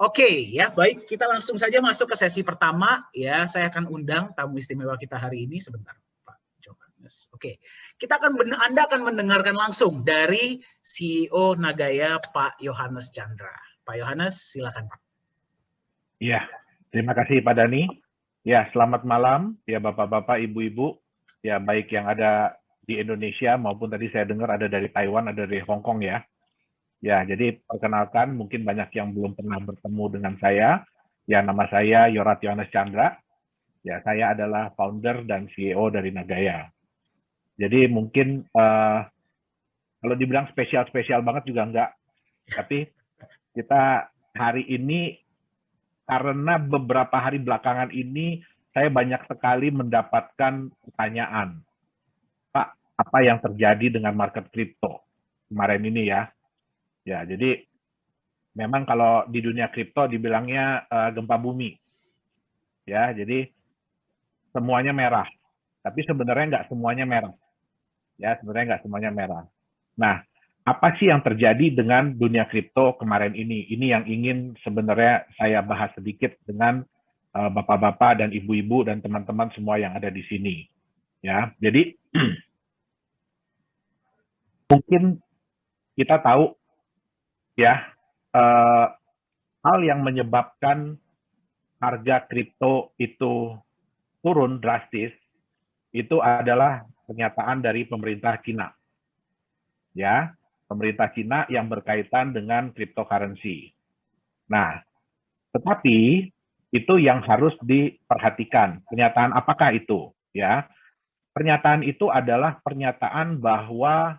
Oke, ya baik, kita langsung saja masuk ke sesi pertama. Ya, saya akan undang tamu istimewa kita hari ini sebentar, Pak Johannes. Oke, Anda akan mendengarkan langsung dari CEO Nagaya, Pak Yohanes Chandra. Pak Yohanes, silakan Pak. Ya, terima kasih Pak Dani. Ya, selamat malam ya Bapak-bapak, Ibu-ibu. Ya, baik yang ada di Indonesia maupun tadi saya dengar ada dari Taiwan, ada dari Hong Kong ya. Ya, jadi perkenalkan, mungkin banyak yang belum pernah bertemu dengan saya. Ya, nama saya Yorat Yohanes Chandra. Ya, saya adalah founder dan CEO dari Nagaya. Jadi mungkin kalau dibilang spesial-spesial banget juga enggak. Tapi kita hari ini, karena beberapa hari belakangan ini, saya banyak sekali mendapatkan pertanyaan. Pak, apa yang terjadi dengan market kripto kemarin ini ya? Ya, jadi memang kalau di dunia kripto dibilangnya gempa bumi. Ya, jadi semuanya merah. Tapi sebenarnya nggak semuanya merah. Ya, sebenarnya nggak semuanya merah. Nah, apa sih yang terjadi dengan dunia kripto kemarin ini? Ini yang ingin sebenarnya saya bahas sedikit dengan bapak-bapak dan ibu-ibu dan teman-teman semua yang ada di sini. Ya, jadi mungkin kita tahu ya hal yang menyebabkan harga kripto itu turun drastis itu adalah pernyataan dari pemerintah Cina. Ya, pemerintah Cina yang berkaitan dengan cryptocurrency. Nah, tetapi itu yang harus diperhatikan. Pernyataan apakah itu? Ya, pernyataan itu adalah pernyataan bahwa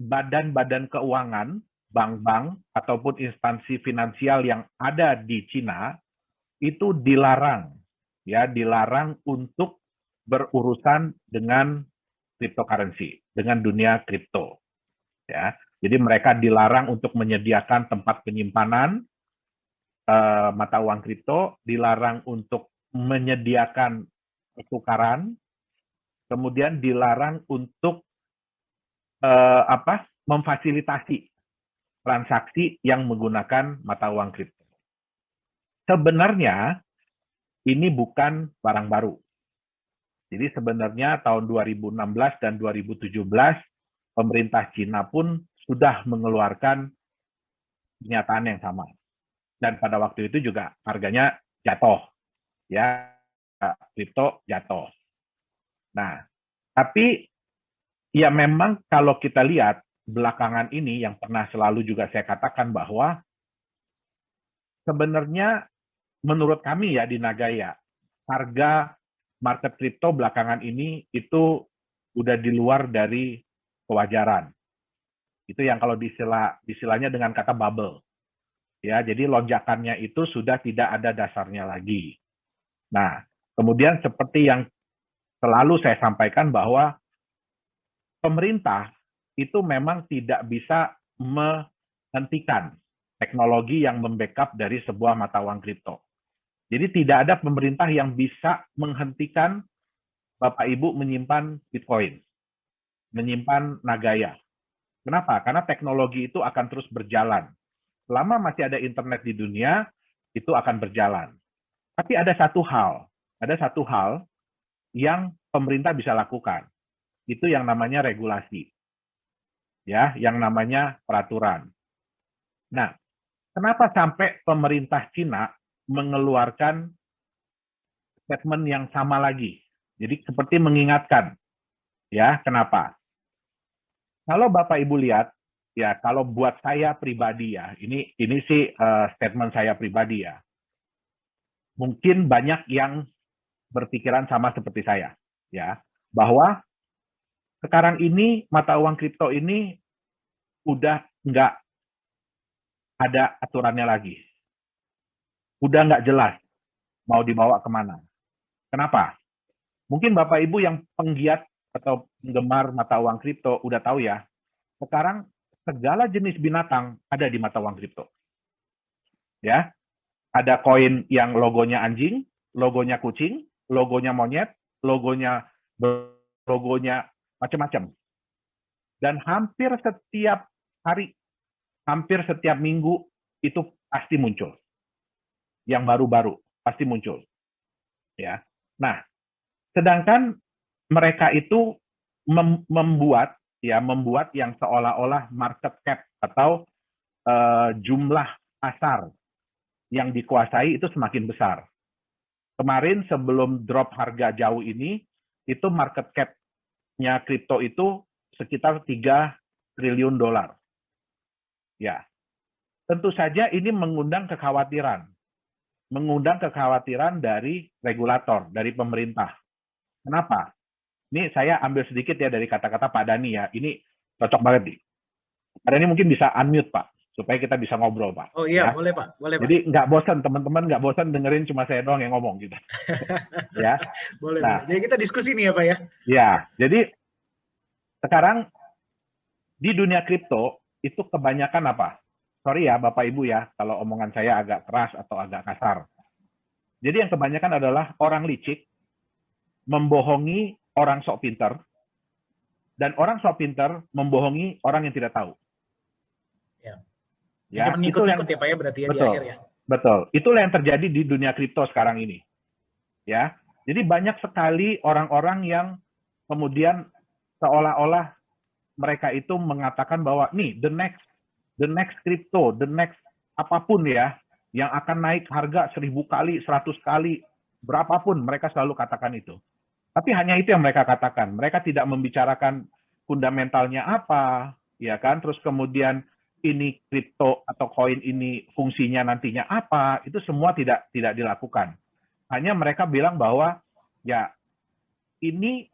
badan-badan keuangan, bank-bank ataupun instansi finansial yang ada di Cina itu dilarang, ya, dilarang untuk berurusan dengan cryptocurrency, dengan dunia kripto. Ya, jadi mereka dilarang untuk menyediakan tempat penyimpanan mata uang kripto, dilarang untuk menyediakan pertukaran, kemudian dilarang untuk memfasilitasi transaksi yang menggunakan mata uang kripto. Sebenarnya ini bukan barang baru. Jadi sebenarnya tahun 2016 dan 2017 pemerintah Cina pun sudah mengeluarkan pernyataan yang sama. Dan pada waktu itu juga harganya jatuh. Ya, kripto jatuh. Nah, tapi ya memang kalau kita lihat belakangan ini yang pernah selalu juga saya katakan bahwa sebenarnya menurut kami ya di Nagaya, harga market kripto belakangan ini itu udah di luar dari kewajaran. Itu yang kalau istilahnya dengan kata bubble. Ya, jadi lonjakannya itu sudah tidak ada dasarnya lagi. Nah, kemudian seperti yang selalu saya sampaikan bahwa pemerintah itu memang tidak bisa menghentikan teknologi yang membackup dari sebuah mata uang kripto. Jadi tidak ada pemerintah yang bisa menghentikan Bapak Ibu menyimpan Bitcoin, menyimpan Nagaya. Kenapa? Karena teknologi itu akan terus berjalan. Selama masih ada internet di dunia, itu akan berjalan. Tapi ada satu hal yang pemerintah bisa lakukan. Itu yang namanya regulasi. Ya, yang namanya peraturan. Nah, kenapa sampai pemerintah Cina mengeluarkan statement yang sama lagi? Jadi seperti mengingatkan, ya, kenapa? Kalau Bapak Ibu lihat, ya, kalau buat saya pribadi ya, ini sih statement saya pribadi ya. Mungkin banyak yang berpikiran sama seperti saya, ya, bahwa sekarang ini mata uang kripto ini udah nggak ada aturannya lagi, udah nggak jelas mau dibawa kemana. Kenapa? Mungkin Bapak Ibu yang penggiat atau penggemar mata uang kripto udah tahu ya, sekarang segala jenis binatang ada di mata uang kripto. Ya, ada koin yang logonya anjing, logonya kucing, logonya monyet, logonya macam-macam. Dan hampir setiap hari, hampir setiap minggu itu pasti muncul. Yang baru-baru pasti muncul. Ya. Nah, sedangkan mereka itu membuat yang seolah-olah market cap atau jumlah pasar yang dikuasai itu semakin besar. Kemarin sebelum drop harga jauh ini, itu market cap-nya kripto itu sekitar 3 triliun dolar. Ya, tentu saja ini mengundang kekhawatiran dari regulator, dari pemerintah. Kenapa? Ini saya ambil sedikit ya dari kata-kata Pak Dhani ya. Ini cocok banget nih. Pak Dhani mungkin bisa unmute Pak, supaya kita bisa ngobrol Pak. Oh iya, ya. boleh Pak. Boleh, Pak. Jadi nggak bosan, teman-teman nggak bosan dengerin cuma saya doang yang ngomong gitu. Ya. Boleh, nah, boleh. Jadi kita diskusi nih ya Pak ya. Ya, jadi sekarang di dunia kripto itu kebanyakan apa? Sorry ya Bapak Ibu ya, kalau omongan saya agak keras atau agak kasar. Jadi yang kebanyakan adalah orang licik membohongi orang sok pinter, dan orang sok pinter membohongi orang yang tidak tahu. Ya, cuma ngikut-ngikut ya Pak ya berarti ya betul, di akhir ya. Betul. Itulah yang terjadi di dunia kripto sekarang ini. Ya. Jadi banyak sekali orang-orang yang kemudian seolah-olah mereka itu mengatakan bahwa nih the next crypto, the next apapun ya yang akan naik harga 1000 kali, 100 kali, berapapun mereka selalu katakan itu. Tapi hanya itu yang mereka katakan. Mereka tidak membicarakan fundamentalnya apa, ya kan? Terus kemudian ini kripto atau koin ini fungsinya nantinya apa, itu semua tidak dilakukan. Hanya mereka bilang bahwa ya ini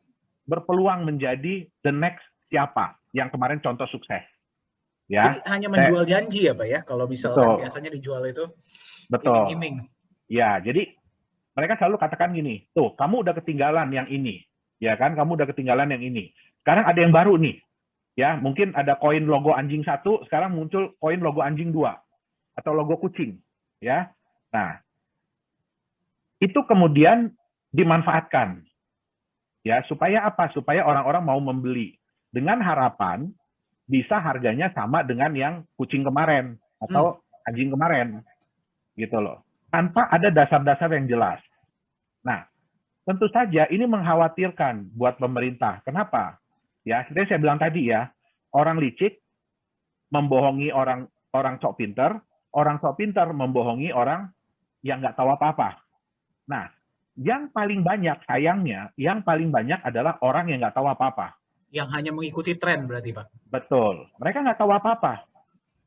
berpeluang menjadi the next siapa yang kemarin contoh sukses. Ya. Jadi hanya menjual janji ya Pak ya, kalau misalkan biasanya dijual itu iming-iming. Ya, jadi mereka selalu katakan gini, tuh kamu udah ketinggalan yang ini, ya kan? Kamu udah ketinggalan yang ini. Sekarang ada yang baru nih, ya mungkin ada koin logo anjing 1, sekarang muncul koin logo anjing 2 atau logo kucing, ya. Nah, itu kemudian dimanfaatkan, ya supaya apa? Supaya orang-orang mau membeli dengan harapan bisa harganya sama dengan yang kucing kemarin atau anjing kemarin, gitu loh. Tanpa ada dasar-dasar yang jelas. Nah, tentu saja ini mengkhawatirkan buat pemerintah. Kenapa? Ya, seperti saya bilang tadi ya, orang licik membohongi orang sok pinter, orang sok pinter membohongi orang yang nggak tahu apa-apa. Nah, yang paling banyak sayangnya, yang paling banyak adalah orang yang nggak tahu apa-apa. Yang hanya mengikuti tren berarti Pak. Betul, mereka nggak tahu apa-apa.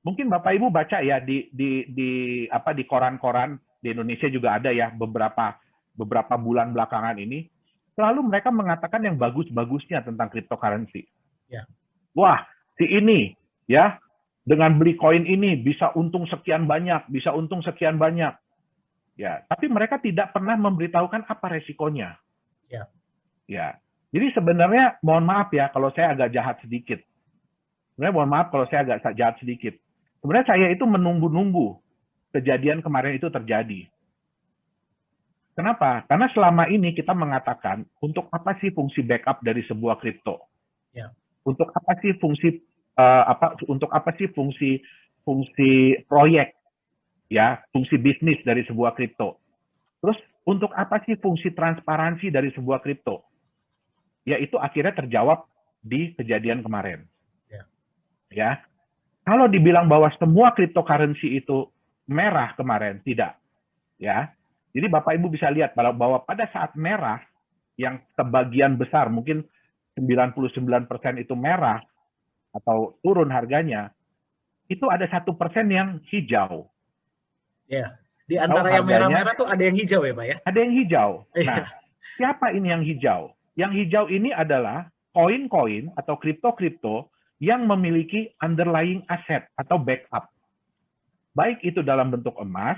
Mungkin Bapak Ibu baca ya di koran-koran di Indonesia juga ada ya beberapa bulan belakangan ini, selalu mereka mengatakan yang bagus-bagusnya tentang cryptocurrency. Ya. Wah, si ini ya dengan beli koin ini bisa untung sekian banyak, bisa untung sekian banyak. Ya, tapi mereka tidak pernah memberitahukan apa resikonya. Ya. Ya. Jadi sebenarnya mohon maaf ya kalau saya agak jahat sedikit. Sebenarnya mohon maaf kalau saya agak jahat sedikit. Sebenarnya saya itu menunggu-nunggu kejadian kemarin itu terjadi. Kenapa? Karena selama ini kita mengatakan untuk apa sih fungsi backup dari sebuah kripto? Ya. Untuk apa sih fungsi proyek, ya, fungsi bisnis dari sebuah kripto? Terus untuk apa sih fungsi transparansi dari sebuah kripto? Ya itu akhirnya terjawab di kejadian kemarin. Ya. Kalau dibilang bahwa semua cryptocurrency itu merah kemarin, tidak. Ya. Jadi Bapak Ibu bisa lihat bahwa pada saat merah, yang sebagian besar, mungkin 99% itu merah, atau turun harganya, itu ada 1% yang hijau. Ya. Di antara yang merah-merah tuh ada yang hijau ya Pak ya? Ada yang hijau. Nah, siapa ini yang hijau? Yang hijau ini adalah koin-koin atau kripto-kripto yang memiliki underlying asset atau backup. Baik itu dalam bentuk emas,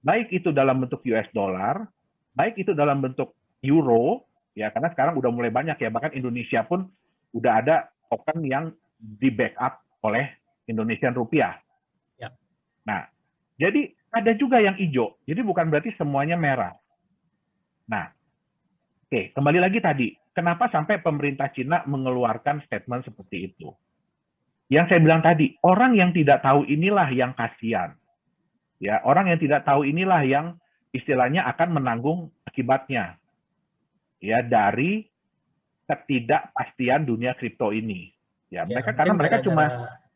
baik itu dalam bentuk US dollar, baik itu dalam bentuk euro, ya karena sekarang udah mulai banyak ya, bahkan Indonesia pun udah ada token yang di backup oleh Indonesian rupiah. Ya. Nah, jadi ada juga yang hijau, jadi bukan berarti semuanya merah. Nah, oke, kembali lagi tadi, kenapa sampai pemerintah Cina mengeluarkan statement seperti itu? Yang saya bilang tadi, orang yang tidak tahu inilah yang kasihan. Ya, orang yang tidak tahu inilah yang istilahnya akan menanggung akibatnya ya dari ketidakpastian dunia kripto ini. Ya, Ya, mereka karena mungkin mereka gara-gara cuma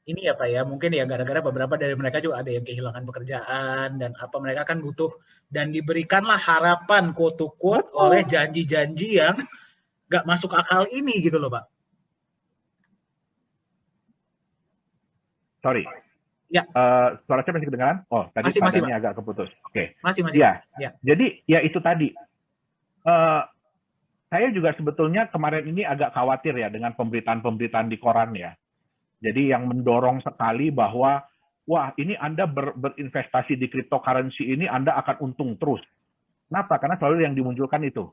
ini ya Pak ya, mungkin ya gara-gara beberapa dari mereka juga ada yang kehilangan pekerjaan dan apa mereka kan butuh dan diberikanlah harapan quote to quote oleh betul. janji-janji yang nggak masuk akal ini gitu loh Pak. Sorry. Ya, Suara saya masih kedengaran? Oh, tadi masih Pak Pak. agak keputus. Oke. Masih Pak. Ya, Ya. jadi ya itu tadi. Uh, saya juga sebetulnya kemarin ini agak khawatir ya dengan pemberitaan-pemberitaan di koran ya. Jadi yang mendorong sekali bahwa wah ini Anda berinvestasi di cryptocurrency ini Anda akan untung terus. Kenapa? Karena selalu yang dimunculkan itu.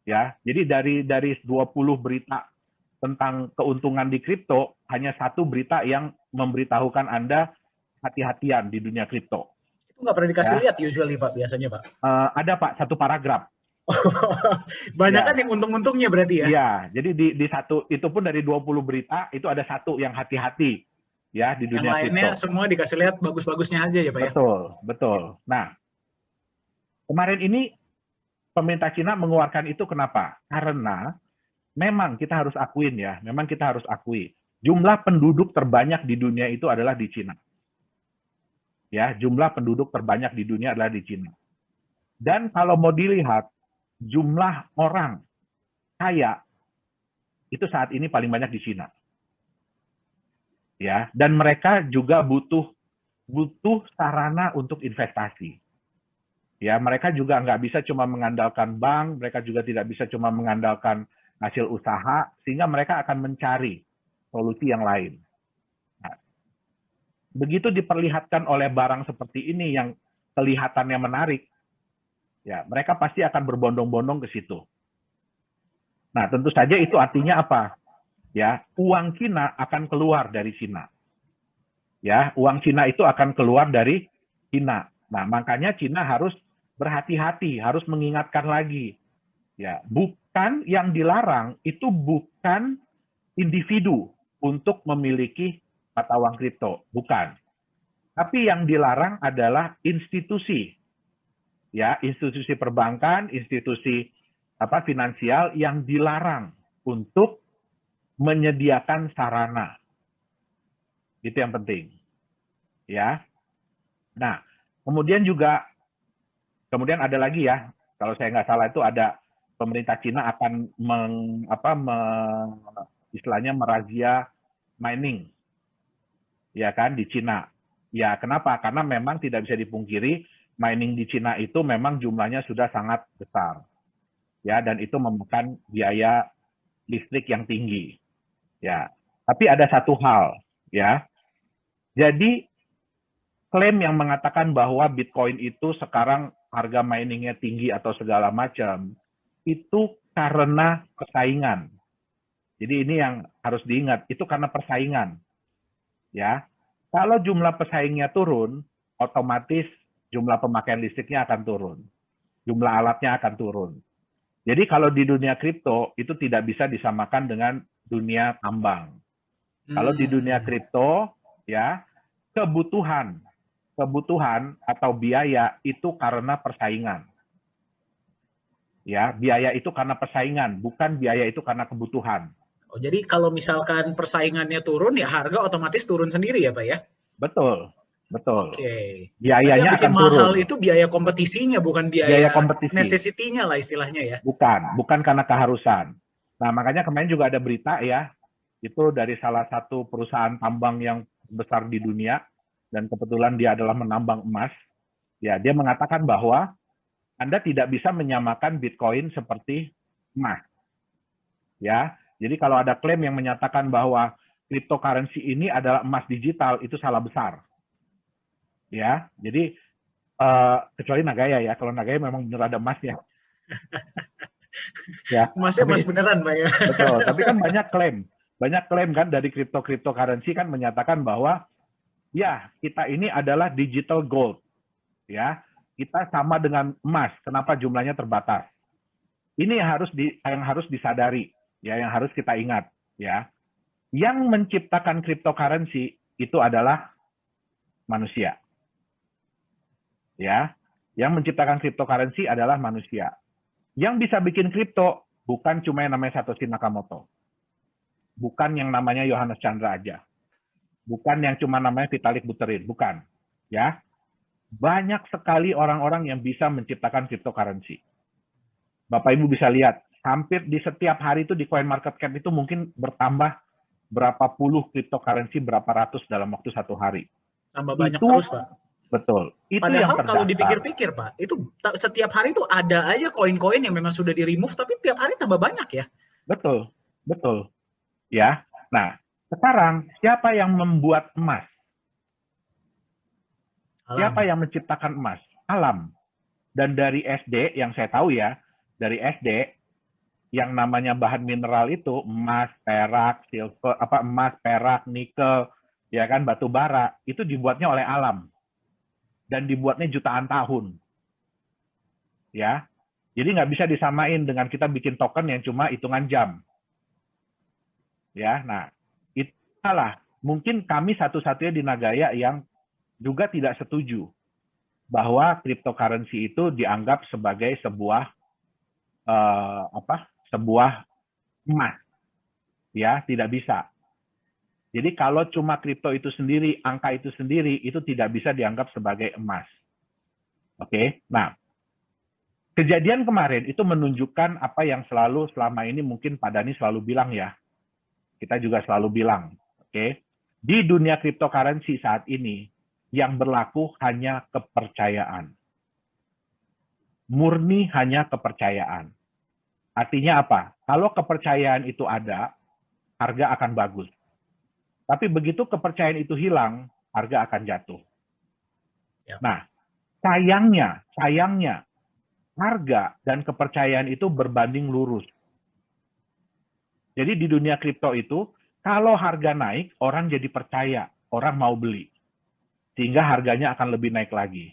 Ya, jadi dari 20 berita tentang keuntungan di kripto, hanya satu berita yang memberitahukan Anda hati-hatian di dunia kripto. Itu nggak pernah dikasih Ya. lihat usually Pak, biasanya Pak. Ada Pak, satu paragraf. Banyak kan yang untung-untungnya berarti ya? Iya, jadi di satu, itu pun dari 20 berita, itu ada satu yang hati-hati ya di dunia kripto. Yang lainnya semua dikasih lihat bagus-bagusnya aja ya Pak ya? Betul, betul. Nah, kemarin ini pemerintah Cina mengeluarkan itu kenapa? Karena memang kita harus akuin ya, memang kita harus akui jumlah penduduk terbanyak di dunia itu adalah di Cina. Ya, jumlah penduduk terbanyak di dunia adalah di Cina. Dan kalau mau dilihat jumlah orang kaya itu saat ini paling banyak di Cina. Ya, dan mereka juga butuh sarana untuk investasi. Ya, mereka juga nggak bisa cuma mengandalkan bank, mereka juga tidak bisa cuma mengandalkan hasil usaha, sehingga mereka akan mencari solusi yang lain. Nah, begitu diperlihatkan oleh barang seperti ini yang kelihatannya menarik, ya mereka pasti akan berbondong-bondong ke situ. Nah, tentu saja itu artinya apa? Ya, uang Cina akan keluar dari Cina. Ya, uang Cina itu akan keluar dari Cina. Nah, makanya Cina harus berhati-hati, harus mengingatkan lagi. Ya, bukan yang dilarang itu bukan individu untuk memiliki mata uang kripto, bukan. Tapi yang dilarang adalah institusi. Ya, institusi perbankan, institusi finansial yang dilarang untuk menyediakan sarana. Itu yang penting. Ya. Nah, kemudian ada lagi ya, kalau saya nggak salah itu ada pemerintah Cina akan istilahnya merazia mining. Ya kan di Cina. Ya, kenapa? Karena memang tidak bisa dipungkiri mining di Cina itu memang jumlahnya sudah sangat besar. Ya, dan itu memakan biaya listrik yang tinggi. Ya. Tapi ada satu hal, ya. Jadi klaim yang mengatakan bahwa Bitcoin itu sekarang harga miningnya tinggi atau segala macam, itu karena persaingan. Jadi ini yang harus diingat, itu karena persaingan. Ya, kalau jumlah pesaingnya turun, otomatis jumlah pemakaian listriknya akan turun. Jumlah alatnya akan turun. Jadi kalau di dunia kripto, itu tidak bisa disamakan dengan dunia tambang. Kalau di dunia kripto, ya, kebutuhan atau biaya itu karena persaingan. Ya, biaya itu karena persaingan, bukan biaya itu karena kebutuhan. Oh, jadi kalau misalkan persaingannya turun, ya harga otomatis turun sendiri ya Pak ya? Betul, betul. Oke. Biayanya akan mahal turun. Itu biaya kompetisinya, bukan biaya kompetisi. necessity-nya lah istilahnya ya? Bukan karena keharusan. Nah, makanya kemarin juga ada berita ya, itu dari salah satu perusahaan tambang yang besar di dunia, dan kebetulan dia adalah menambang emas, ya dia mengatakan bahwa Anda tidak bisa menyamakan Bitcoin seperti emas. Ya, jadi kalau ada klaim yang menyatakan bahwa cryptocurrency ini adalah emas digital, itu salah besar. Ya, jadi kecuali Nagaya ya, kalau Nagaya memang benar ada emasnya. Ya, emasnya emas beneran Pak ya. Betul, tapi kan banyak klaim kan dari cryptocurrency kan menyatakan bahwa ya, kita ini adalah digital gold. Ya, kita sama dengan emas. Kenapa jumlahnya terbatas? Ini yang harus disadari, ya, yang harus kita ingat, ya. Yang menciptakan cryptocurrency itu adalah manusia. Ya, yang menciptakan cryptocurrency adalah manusia. Yang bisa bikin kripto bukan cuma yang namanya Satoshi Nakamoto. Bukan yang namanya Yohanes Chandra aja. Bukan yang cuma namanya Vitalik Buterin, bukan. Ya, banyak sekali orang-orang yang bisa menciptakan cryptocurrency. Bapak Ibu bisa lihat, hampir di setiap hari itu di CoinMarketCap itu mungkin bertambah berapa puluh cryptocurrency, berapa ratus dalam waktu satu hari. Tambah banyak Itu terus, Pak. betul. Itu yang Padahal kalau terdaftar. dipikir-pikir, Pak, itu setiap hari itu ada aja koin-koin yang memang sudah di-remove, tapi tiap hari tambah banyak ya. Betul, betul. Ya. Nah, sekarang siapa yang membuat emas? Siapa yang menciptakan emas? Alam. Dan dari SD yang saya tahu ya, dari SD yang namanya bahan mineral itu emas, perak, silver, emas, perak, nikel, ya kan, batu bara, itu dibuatnya oleh alam. Dan dibuatnya jutaan tahun. Ya. Jadi nggak bisa disamain dengan kita bikin token yang cuma hitungan jam. Ya, nah, itulah mungkin kami satu-satunya di Nagaya yang juga tidak setuju bahwa cryptocurrency itu dianggap sebagai sebuah sebuah emas. Ya, tidak bisa. Jadi kalau cuma kripto itu sendiri, angka itu sendiri, itu tidak bisa dianggap sebagai emas. Oke, nah, kejadian kemarin itu menunjukkan apa yang selama ini mungkin Pak Dhani selalu bilang ya. Kita juga selalu bilang, oke, di dunia cryptocurrency saat ini, yang berlaku hanya kepercayaan. Murni hanya kepercayaan. Artinya apa? Kalau kepercayaan itu ada, harga akan bagus. Tapi begitu kepercayaan itu hilang, harga akan jatuh. Ya. Nah, sayangnya, harga dan kepercayaan itu berbanding lurus. Jadi di dunia kripto itu, kalau harga naik, orang jadi percaya, orang mau beli. Sehingga harganya akan lebih naik lagi.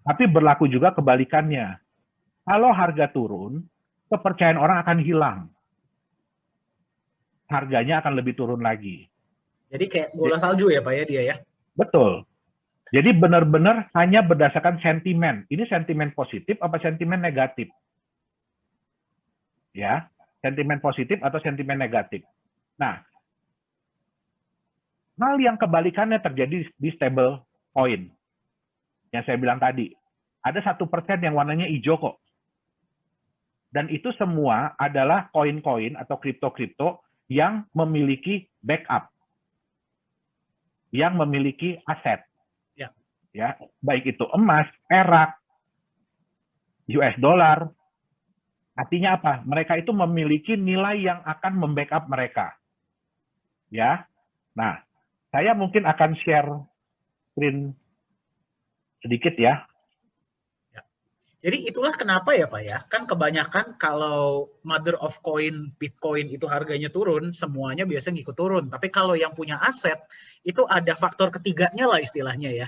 Tapi berlaku juga kebalikannya. Kalau harga turun, kepercayaan orang akan hilang. Harganya akan lebih turun lagi. Jadi kayak bola salju ya Pak ya dia ya? Betul. Jadi benar-benar hanya berdasarkan sentimen. Ini sentimen positif apa sentimen negatif? Ya, sentimen positif atau sentimen negatif. Nah, hal yang kebalikannya terjadi di stable coin. Yang saya bilang tadi. Ada 1% yang warnanya hijau kok. Dan itu semua adalah koin-koin atau kripto-kripto yang memiliki backup. Yang memiliki aset. Ya, baik itu emas, perak, US dollar. Artinya apa? Mereka itu memiliki nilai yang akan membackup mereka. Ya. Nah, saya mungkin akan share screen sedikit ya. Jadi itulah kenapa ya Pak ya, kan kebanyakan kalau mother of coin, Bitcoin itu harganya turun, semuanya biasanya ngikut turun. Tapi kalau yang punya aset, itu ada faktor ketiganya lah istilahnya ya.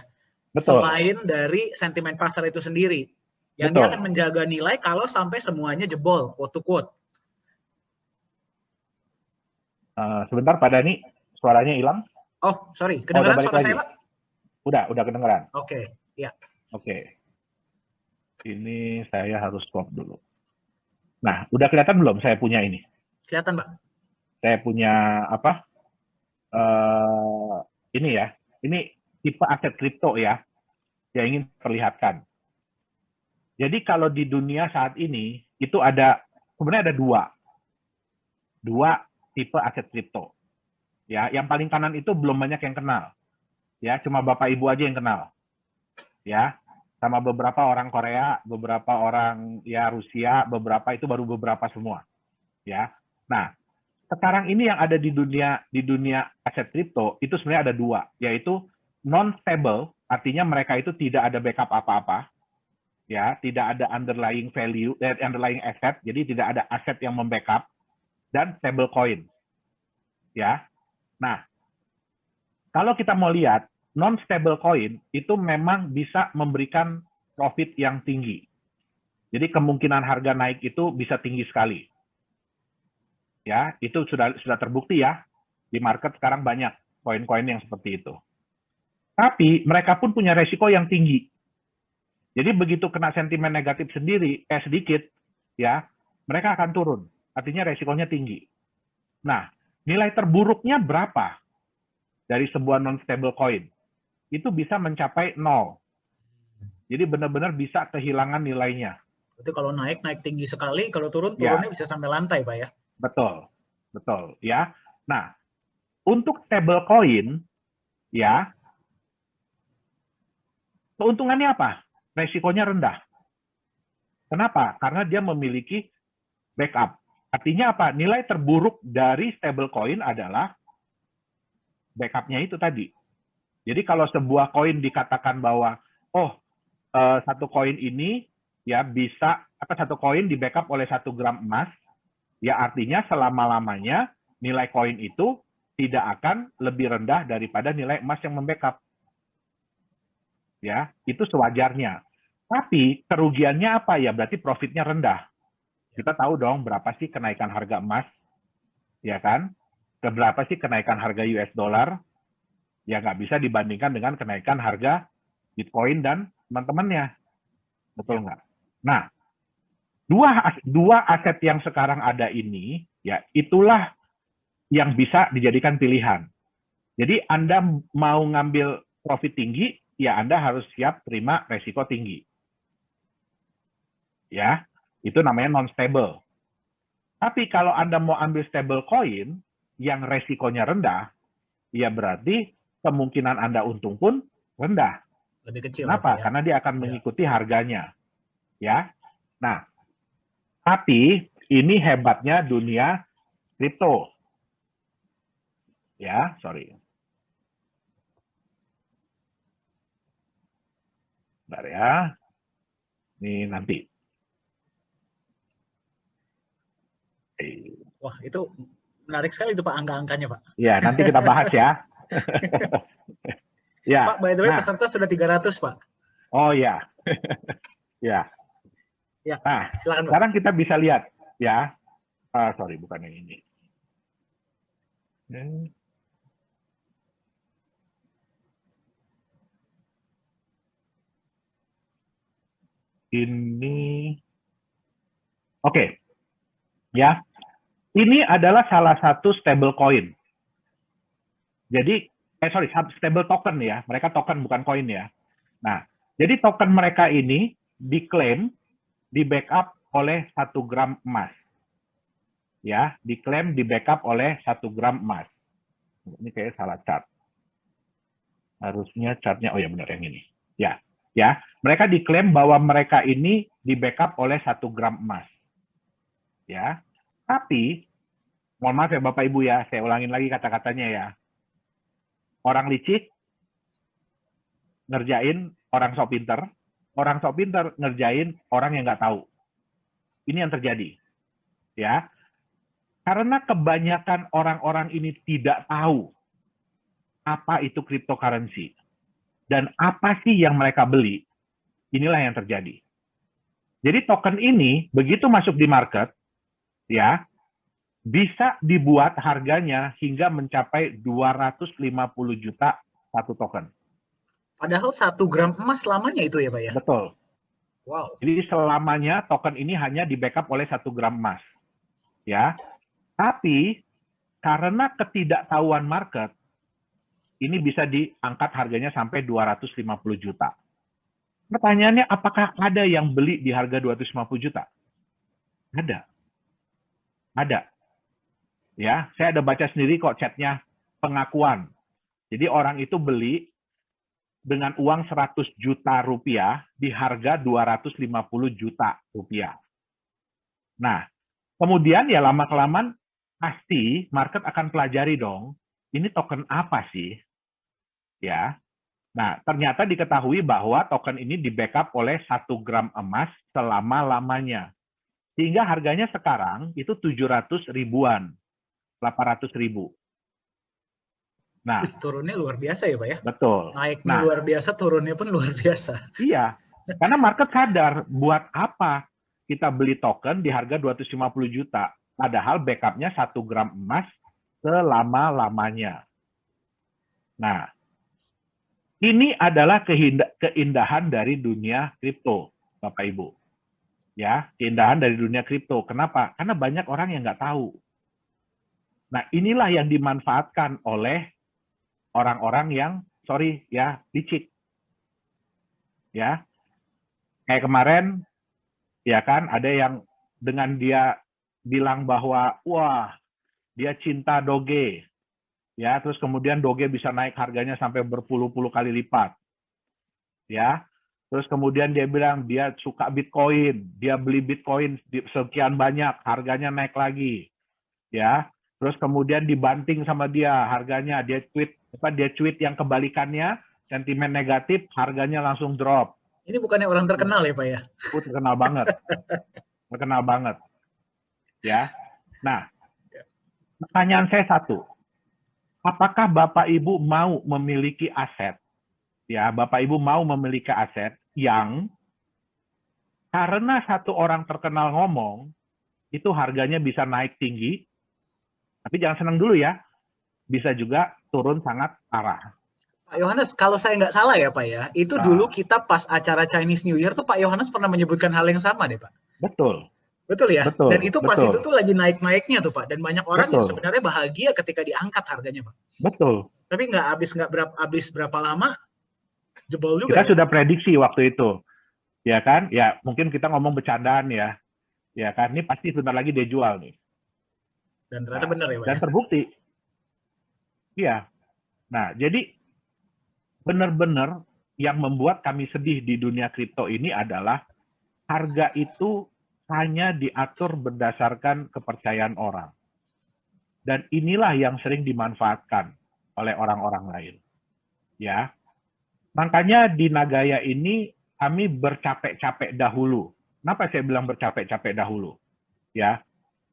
Betul. Selain dari sentimen pasar itu sendiri. Yang Betul. Dia akan menjaga nilai kalau sampai semuanya jebol, quote to quote. Sebentar Pak Dhani, suaranya hilang. Oh, sorry. Kedengaran suara saya Pak? Udah kedengaran. Oke, ya. Oke. Ini saya harus stop dulu. Nah, udah kelihatan belum saya punya ini? Kelihatan, Pak. Saya punya apa? Ini ya. Ini tipe aset kripto ya, yang ingin perlihatkan. Jadi kalau di dunia saat ini, itu sebenarnya ada dua tipe aset kripto. Ya, yang paling kanan itu belum banyak yang kenal. Ya, cuma Bapak Ibu aja yang kenal. Ya, sama beberapa orang Korea, beberapa orang ya Rusia, beberapa itu baru beberapa semua. Ya. Nah, sekarang ini yang ada di dunia aset kripto itu sebenarnya ada dua, yaitu non-stable, artinya mereka itu tidak ada backup apa-apa. Ya, tidak ada underlying value, underlying asset, jadi tidak ada aset yang membackup, dan stable coin. Ya. Nah, kalau kita mau lihat non-stable coin itu memang bisa memberikan profit yang tinggi. Jadi kemungkinan harga naik itu bisa tinggi sekali. Ya, itu sudah terbukti ya. Di market sekarang banyak koin-koin yang seperti itu. Tapi mereka pun punya resiko yang tinggi. Jadi begitu kena sentimen negatif sedikit, ya, mereka akan turun. Artinya resikonya tinggi. Nah, nilai terburuknya berapa dari sebuah non-stable coin? Itu bisa mencapai 0. Jadi benar-benar bisa kehilangan nilainya. Berarti kalau naik tinggi sekali, kalau turunnya Ya, bisa sampai lantai, Pak ya? betul. Betul, ya. Nah, untuk stable coin, ya, keuntungannya apa? Resikonya rendah. Kenapa? Karena dia memiliki backup. Artinya apa? Nilai terburuk dari stablecoin adalah backupnya itu tadi. Jadi kalau sebuah koin dikatakan bahwa, oh, satu koin ini ya bisa, satu koin di backup oleh 1 gram emas, ya artinya selama-lamanya nilai koin itu tidak akan lebih rendah daripada nilai emas yang membackup. Ya, itu sewajarnya. Tapi kerugiannya apa ya? Berarti profitnya rendah. Kita tahu dong berapa sih kenaikan harga emas, ya kan? Berapa sih kenaikan harga US dollar? Ya nggak bisa dibandingkan dengan kenaikan harga Bitcoin dan teman-temannya. Betul nggak? Nah, dua aset yang sekarang ada ini, ya itulah yang bisa dijadikan pilihan. Jadi Anda mau ngambil profit tinggi, ya Anda harus siap terima resiko tinggi. Ya, itu namanya non-stable. Tapi kalau Anda mau ambil stable coin yang resikonya rendah, ya berarti kemungkinan Anda untung pun rendah. Lebih kecil. Kenapa? Ya? Karena dia akan mengikuti harganya. Ya. Nah, tapi ini hebatnya dunia kripto. Ya, sorry. Bentar ya. Ini nanti. Wah, itu menarik sekali itu Pak, angka-angkanya Pak. Ya, nanti kita bahas ya. Ya. Pak, by the way, peserta sudah 300 Pak. Oh ya. Ya. Ya, nah, silakan Pak. Sekarang kita bisa lihat ya. Sorry, bukan yang ini. Ini. Oke. Ya. Ini adalah salah satu stable coin. Jadi, stable token ya. Mereka token bukan koin ya. Nah, jadi token mereka ini diklaim di backup oleh 1 gram emas. Ya, diklaim di backup oleh 1 gram emas. Ini kayak salah chart. Harusnya chartnya, oh ya benar yang ini. Ya, ya. Mereka diklaim bahwa mereka ini di backup oleh 1 gram emas. Ya, tapi mohon maaf ya Bapak Ibu ya, saya ulangin lagi kata-katanya ya. Orang licik ngerjain orang sok pinter ngerjain orang yang nggak tahu. Ini yang terjadi. Ya. Karena kebanyakan orang-orang ini tidak tahu apa itu cryptocurrency dan apa sih yang mereka beli, inilah yang terjadi. Jadi token ini begitu masuk di market, ya, bisa dibuat harganya hingga mencapai 250 juta satu token. Padahal 1 gram emas selamanya itu ya Pak ya? Betul. Wow. Jadi selamanya token ini hanya di backup oleh 1 gram emas. Ya. Tapi karena ketidaktahuan market, ini bisa diangkat harganya sampai 250 juta. Pertanyaannya, apakah ada yang beli di harga 250 juta? Ada. Ada. Ya, saya ada baca sendiri kok chatnya pengakuan. Jadi orang itu beli dengan uang 100 juta rupiah di harga 250 juta rupiah. Nah, kemudian ya lama-kelamaan pasti market akan pelajari dong, ini token apa sih? Ya. Nah, ternyata diketahui bahwa token ini di backup oleh 1 gram emas selama-lamanya. Sehingga harganya sekarang itu 700 ribuan, 800 ribu. Nah, turunnya luar biasa ya Pak ya? Betul. Naiknya luar biasa, turunnya pun luar biasa. Iya, karena market sadar buat apa kita beli token di harga 250 juta, padahal backupnya 1 gram emas selama-lamanya. Nah, Ini adalah keindahan dari dunia kripto, Bapak Ibu. Ya, keindahan dari dunia kripto. Kenapa? Karena banyak orang yang nggak tahu. Nah, inilah yang dimanfaatkan oleh orang-orang yang, sorry ya, licik. Ya, kayak kemarin, ya kan, ada yang dengan dia bilang bahwa, wah, dia cinta Doge. Ya, terus kemudian Doge bisa naik harganya sampai berpuluh-puluh kali lipat. Ya, terus kemudian dia bilang dia suka Bitcoin, dia beli Bitcoin sekian banyak, harganya naik lagi. Ya, terus kemudian dibanting sama dia harganya, dia tweet yang kebalikannya, sentimen negatif, harganya langsung drop. Ini bukannya orang terkenal ya Pak ya? Terkenal banget, terkenal banget. Ya, nah, pertanyaan saya satu, apakah Bapak Ibu mau memiliki aset? Ya, Bapak Ibu mau memiliki aset yang karena satu orang terkenal ngomong, itu harganya bisa naik tinggi, tapi jangan senang dulu ya, bisa juga turun sangat parah. Pak Yohanes, kalau saya nggak salah ya Pak ya, itu dulu kita pas acara Chinese New Year tuh Pak Yohanes pernah menyebutkan hal yang sama deh Pak. Betul. Betul ya? Betul, Dan itu pas betul. itu tuh lagi naik-naiknya tuh Pak. Dan banyak orang yang Betul. sebenarnya bahagia ketika diangkat harganya Pak. Betul. Tapi nggak habis berapa lama, jebol juga Kita ya. sudah prediksi waktu itu. Ya kan? Ya mungkin kita ngomong bercandaan ya. Ya kan? Ini pasti sebentar lagi dia jual nih. Dan ternyata benar ya Pak dan ya. terbukti. Iya. Nah, jadi benar-benar yang membuat kami sedih di dunia kripto ini adalah harga itu hanya diatur berdasarkan kepercayaan orang. Dan inilah yang sering dimanfaatkan oleh orang-orang lain. Ya. Makanya di Nagaya ini kami bercapek-capek dahulu. Kenapa saya bilang bercapek-capek dahulu? Ya.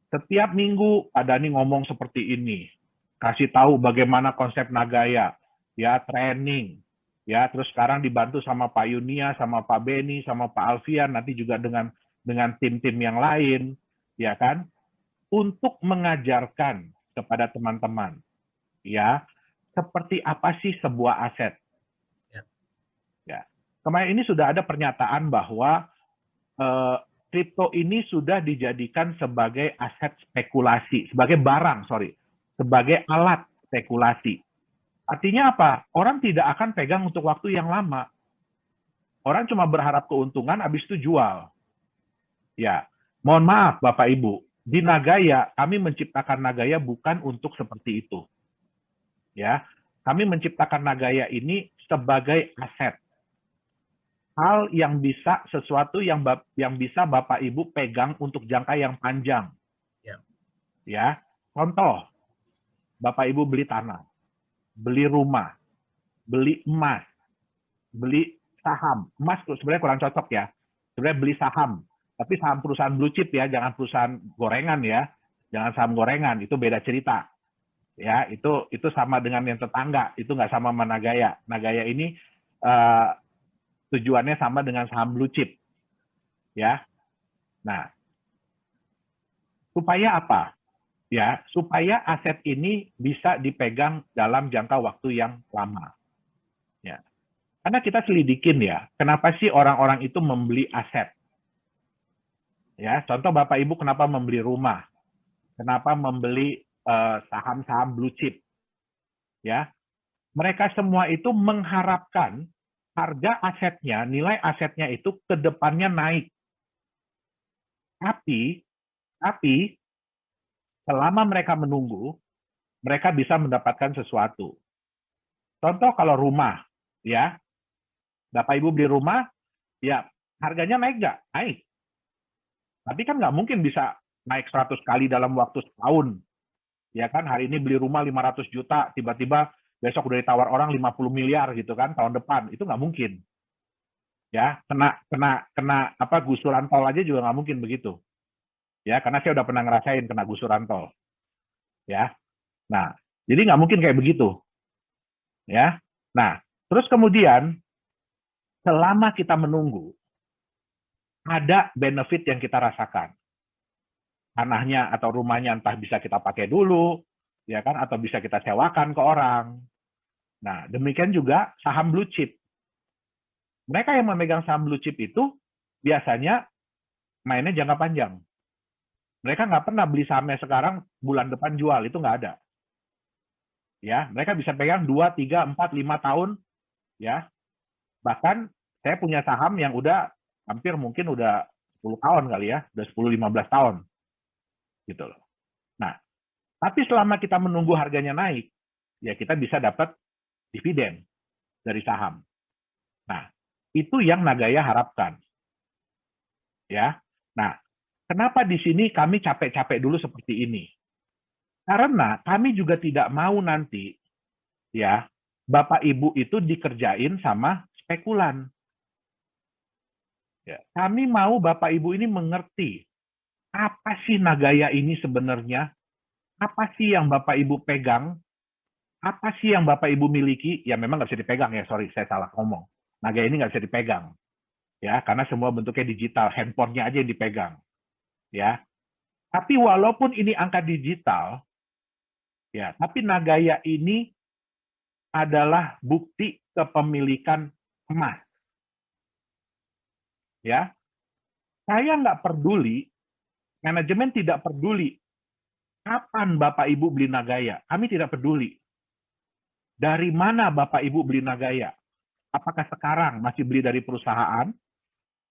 Setiap minggu Pak Dhani ngomong seperti ini. Kasih tahu bagaimana konsep Nagaya, ya, training. Ya, terus sekarang dibantu sama Pak Yunia, sama Pak Beni, sama Pak Alfian, nanti juga dengan tim-tim yang lain, ya kan? Untuk mengajarkan kepada teman-teman, ya, seperti apa sih sebuah aset. Ya. Kemarin ini sudah ada pernyataan bahwa kripto ini sudah dijadikan sebagai aset spekulasi, sebagai barang, sebagai alat spekulasi. Artinya apa? Orang tidak akan pegang untuk waktu yang lama. Orang cuma berharap keuntungan, habis itu jual. Ya, mohon maaf Bapak Ibu, di Nagaya, kami menciptakan Nagaya bukan untuk seperti itu. Ya, kami menciptakan Nagaya ini sebagai aset. Hal yang bisa, sesuatu yang bisa Bapak Ibu pegang untuk jangka yang panjang. Ya, contoh, Bapak Ibu beli tanah, beli rumah, beli emas, beli saham. Emas sebenarnya kurang cocok ya. Sebenarnya beli saham, tapi saham perusahaan blue chip ya, jangan perusahaan gorengan ya. Jangan saham gorengan, itu beda cerita. Ya, itu sama dengan yang tetangga, itu nggak sama sama Nagaya. Nagaya ini tujuannya sama dengan saham blue chip. Ya. Nah, supaya apa? Ya, supaya aset ini bisa dipegang dalam jangka waktu yang lama. Ya. Karena kita selidikin ya, kenapa sih orang-orang itu membeli aset? Ya, contoh Bapak Ibu kenapa membeli rumah? Kenapa membeli saham-saham blue chip? Ya. Mereka semua itu mengharapkan harga asetnya, nilai asetnya itu ke depannya naik. Tapi selama mereka menunggu, mereka bisa mendapatkan sesuatu. Contoh kalau rumah, ya, Bapak Ibu beli rumah, ya harganya naik nggak? Naik. Tapi kan nggak mungkin bisa naik 100 kali dalam waktu setahun. Ya kan, hari ini beli rumah 500 juta, tiba-tiba besok udah ditawar orang 50 miliar gitu kan, tahun depan. Itu nggak mungkin. Ya, kena gusuran tol aja juga nggak mungkin begitu. Ya, karena saya udah pernah ngerasain kena gusuran tol. Ya. Nah, jadi nggak mungkin kayak begitu. Ya. Nah, terus kemudian selama kita menunggu, ada benefit yang kita rasakan. Tanahnya atau rumahnya entah bisa kita pakai dulu, ya kan, atau bisa kita sewakan ke orang. Nah, demikian juga saham blue chip. Mereka yang memegang saham blue chip itu biasanya mainnya jangka panjang. Mereka nggak pernah beli sahamnya sekarang, bulan depan jual, itu nggak ada. Ya, mereka bisa pegang 2, 3, 4, 5 tahun, ya. Bahkan saya punya saham yang udah hampir mungkin udah 10 tahun kali ya, udah 10-15 tahun. Gitu loh. Nah, tapi selama kita menunggu harganya naik, ya kita bisa dapat dividen dari saham. Nah, itu yang Nagaya harapkan. Ya. Nah, kenapa di sini kami capek-capek dulu seperti ini? Karena kami juga tidak mau nanti ya Bapak Ibu itu dikerjain sama spekulan. Ya, kami mau Bapak Ibu ini mengerti apa sih Nagaya ini sebenarnya, apa sih yang Bapak Ibu pegang, apa sih yang Bapak Ibu miliki. Ya memang nggak bisa dipegang ya, sorry saya salah ngomong. Nagaya ini nggak bisa dipegang, ya karena semua bentuknya digital, handphonenya aja yang dipegang, ya. Tapi walaupun ini angka digital, ya, tapi Nagaya ini adalah bukti kepemilikan emas. Ya, saya nggak peduli, manajemen tidak peduli kapan Bapak Ibu beli Nagaya. Kami tidak peduli. Dari mana Bapak Ibu beli Nagaya? Apakah sekarang masih beli dari perusahaan?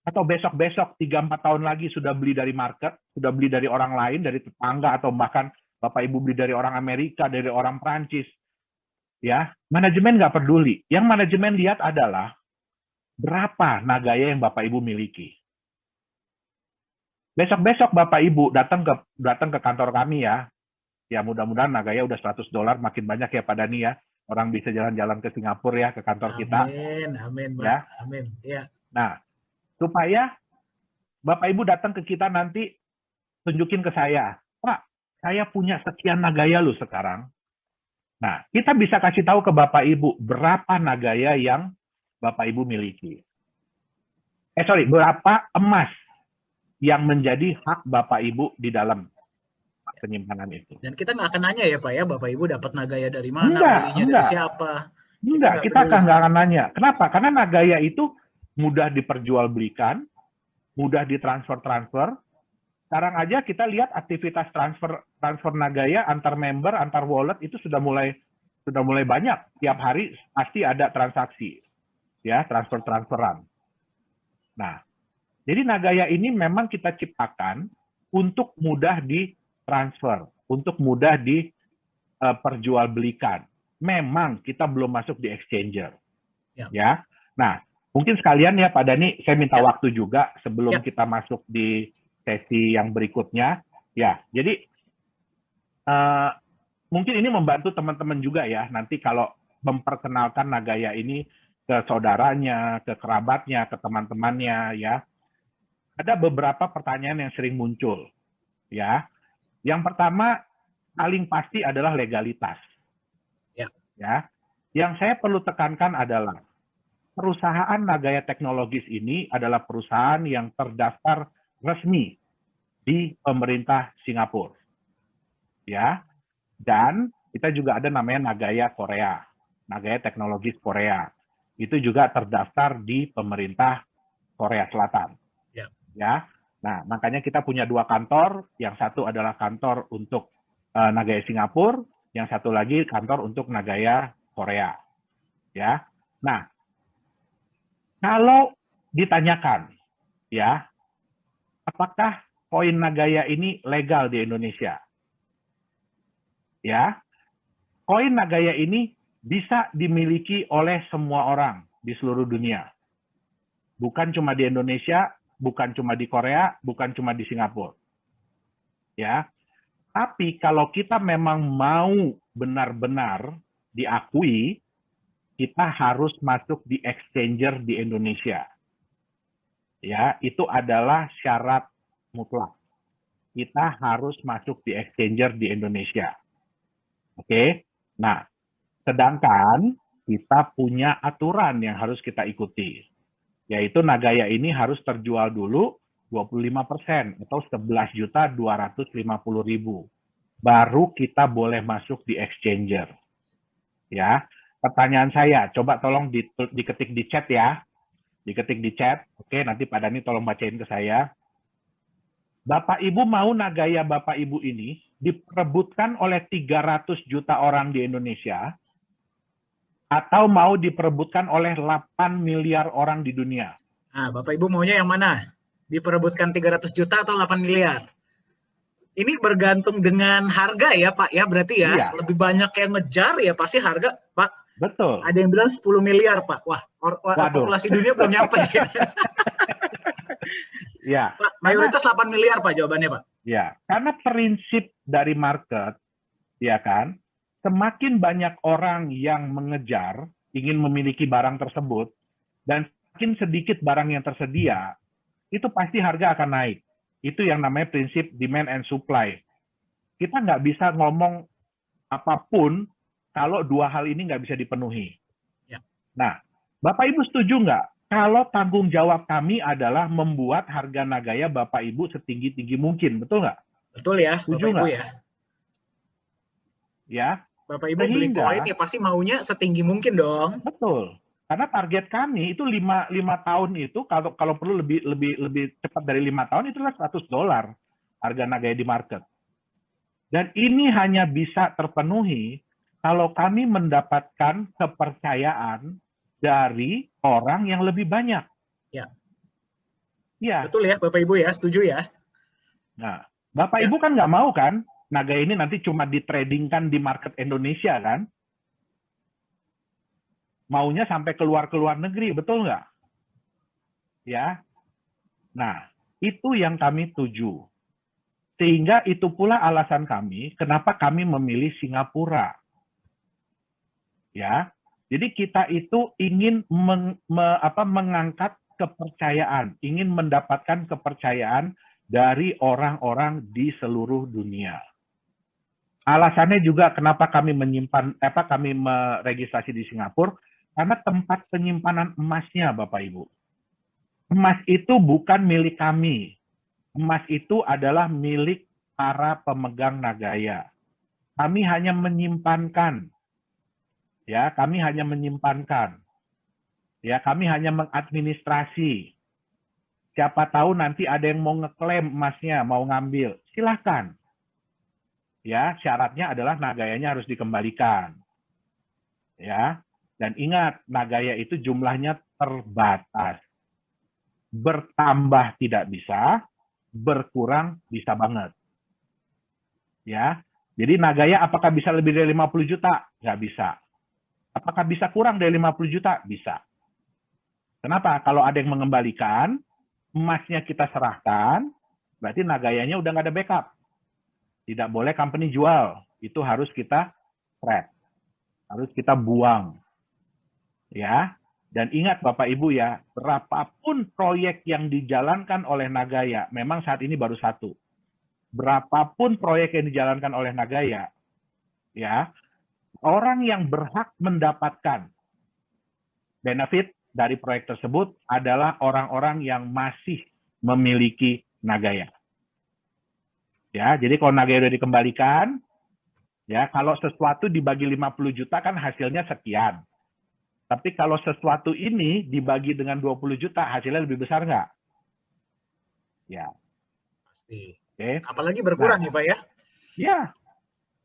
Atau besok-besok 3-4 tahun lagi sudah beli dari market, sudah beli dari orang lain, dari tetangga, atau bahkan Bapak Ibu beli dari orang Amerika, dari orang Prancis. Ya, manajemen nggak peduli. Yang manajemen lihat adalah berapa Nagaya yang Bapak Ibu miliki. Besok-besok Bapak Ibu datang ke kantor kami ya. Ya mudah-mudahan Nagaya udah $100 makin banyak ya Pak Dani ya. Orang bisa jalan-jalan ke Singapura ya, ke kantor kita. Amin, amin, Pak. Ya. Amin. Ya. Nah, supaya Bapak Ibu datang ke kita nanti tunjukin ke saya, Pak, saya punya sekian Nagaya loh sekarang. Nah, kita bisa kasih tahu ke Bapak Ibu berapa Nagaya yang Bapak Ibu miliki. Berapa emas yang menjadi hak Bapak Ibu di dalam penyimpanan itu. Dan kita nggak akan nanya ya Pak ya, Bapak Ibu dapat Nagaya dari mana, belinya dari siapa. Kita nggak akan nanya. Kenapa? Karena Nagaya itu mudah diperjualbelikan, mudah ditransfer. Sekarang aja kita lihat aktivitas transfer Nagaya antar member, antar wallet itu sudah mulai banyak. Tiap hari pasti ada transaksi, ya transferan. Nah, jadi Nagaya ini memang kita ciptakan untuk mudah ditransfer, untuk mudah diperjualbelikan. Memang kita belum masuk di exchanger, ya. Nah, mungkin sekalian ya Pak Dani, saya minta waktu juga sebelum kita masuk di sesi yang berikutnya, ya. Jadi mungkin ini membantu teman-teman juga ya. Nanti kalau memperkenalkan Nagaya ini ke saudaranya, ke kerabatnya, ke teman-temannya, ya. Ada beberapa pertanyaan yang sering muncul, ya. Yang pertama paling pasti adalah legalitas, ya. Yang saya perlu tekankan adalah perusahaan Nagaya Technologies ini adalah perusahaan yang terdaftar resmi di pemerintah Singapura, ya. Dan kita juga ada namanya Nagaya Korea, Nagaya Technologies Korea. Itu juga terdaftar di pemerintah Korea Selatan. Ya, nah makanya kita punya 2 kantor, yang satu adalah kantor untuk Nagaya Singapura, yang satu lagi kantor untuk Nagaya Korea. Ya, nah kalau ditanyakan, ya, apakah koin Nagaya ini legal di Indonesia? Ya, koin Nagaya ini bisa dimiliki oleh semua orang di seluruh dunia, bukan cuma di Indonesia. Bukan cuma di Korea, bukan cuma di Singapura. Ya. Tapi kalau kita memang mau benar-benar diakui, kita harus masuk di exchanger di Indonesia. Ya, itu adalah syarat mutlak. Kita harus masuk di exchanger di Indonesia. Oke. Nah, sedangkan kita punya aturan yang harus kita ikuti. Yaitu Nagaya ini harus terjual dulu 25% atau 11.250.000. Baru kita boleh masuk di exchanger. Ya. pertanyaan saya, coba tolong diketik di chat ya. Diketik di chat. Oke, nanti Pak Dhani tolong bacain ke saya. Bapak Ibu mau Nagaya Bapak Ibu ini diperebutkan oleh 300 juta orang di Indonesia atau mau diperebutkan oleh 8 miliar orang di dunia? Nah, Bapak Ibu maunya yang mana? Diperebutkan 300 juta atau 8 miliar? Ini bergantung dengan harga ya Pak ya, berarti ya. Iya. Lebih banyak yang ngejar ya pasti harga Pak. Betul. Ada yang bilang 10 miliar Pak. Wah, populasi dunia belum nyampe. Ya. Pak, mayoritas 8 miliar Pak jawabannya Pak. Ya, karena prinsip dari market, ya kan, semakin banyak orang yang mengejar, ingin memiliki barang tersebut, dan semakin sedikit barang yang tersedia, itu pasti harga akan naik. Itu yang namanya prinsip demand and supply. Kita nggak bisa ngomong apapun kalau dua hal ini nggak bisa dipenuhi. Ya. Nah, Bapak Ibu setuju nggak? Kalau tanggung jawab kami adalah membuat harga Nagaya Bapak Ibu setinggi-tinggi mungkin, betul nggak? Betul ya, setuju Bapak Ibu ya. Ya. Bapak Ibu beli koin ya pasti maunya setinggi mungkin dong. Betul. Karena target kami itu 5 tahun itu kalau perlu lebih cepat dari 5 tahun itulah $100 harga Nagaya di market. Dan ini hanya bisa terpenuhi kalau kami mendapatkan kepercayaan dari orang yang lebih banyak. Ya. Ya. Betul ya Bapak Ibu ya, setuju ya. Nah, Bapak Ibu kan nggak mau kan Nagaya ini nanti cuma ditradingkan di market Indonesia kan? Maunya sampai keluar negeri, betul nggak? Ya. Nah, itu yang kami tuju. Sehingga itu pula alasan kami, kenapa kami memilih Singapura. Ya, jadi kita itu ingin mengangkat kepercayaan, ingin mendapatkan kepercayaan dari orang-orang di seluruh dunia. Alasannya juga kenapa kami kami meregistrasi di Singapura, karena tempat penyimpanan emasnya, Bapak Ibu. Emas itu bukan milik kami. Emas itu adalah milik para pemegang Nagaya. Kami hanya menyimpankan. Ya, kami hanya menyimpankan. Ya, kami hanya mengadministrasi. Siapa tahu nanti ada yang mau ngeklaim emasnya, mau ngambil, silahkan. Ya, syaratnya adalah Nagayanya harus dikembalikan. Ya. Dan ingat, Nagaya itu jumlahnya terbatas. Bertambah tidak bisa, berkurang bisa banget. Ya, jadi Nagaya apakah bisa lebih dari 50 juta? Nggak bisa. Apakah bisa kurang dari 50 juta? Bisa. Kenapa? Kalau ada yang mengembalikan, emasnya kita serahkan, berarti Nagayanya udah nggak ada backup. Tidak boleh company jual. Itu harus kita scrap. Harus kita buang. Ya, dan ingat Bapak Ibu ya, berapapun proyek yang dijalankan oleh Nagaya, memang saat ini baru satu. Berapapun proyek yang dijalankan oleh Nagaya, ya, orang yang berhak mendapatkan benefit dari proyek tersebut adalah orang-orang yang masih memiliki Nagaya. Ya, jadi kalau Nagaya sudah dikembalikan, ya, kalau sesuatu dibagi 50 juta kan hasilnya sekian. Tapi kalau sesuatu ini dibagi dengan 20 juta, hasilnya lebih besar nggak? Ya. Pasti. Oke. Apalagi berkurang ya Pak ya? Ya.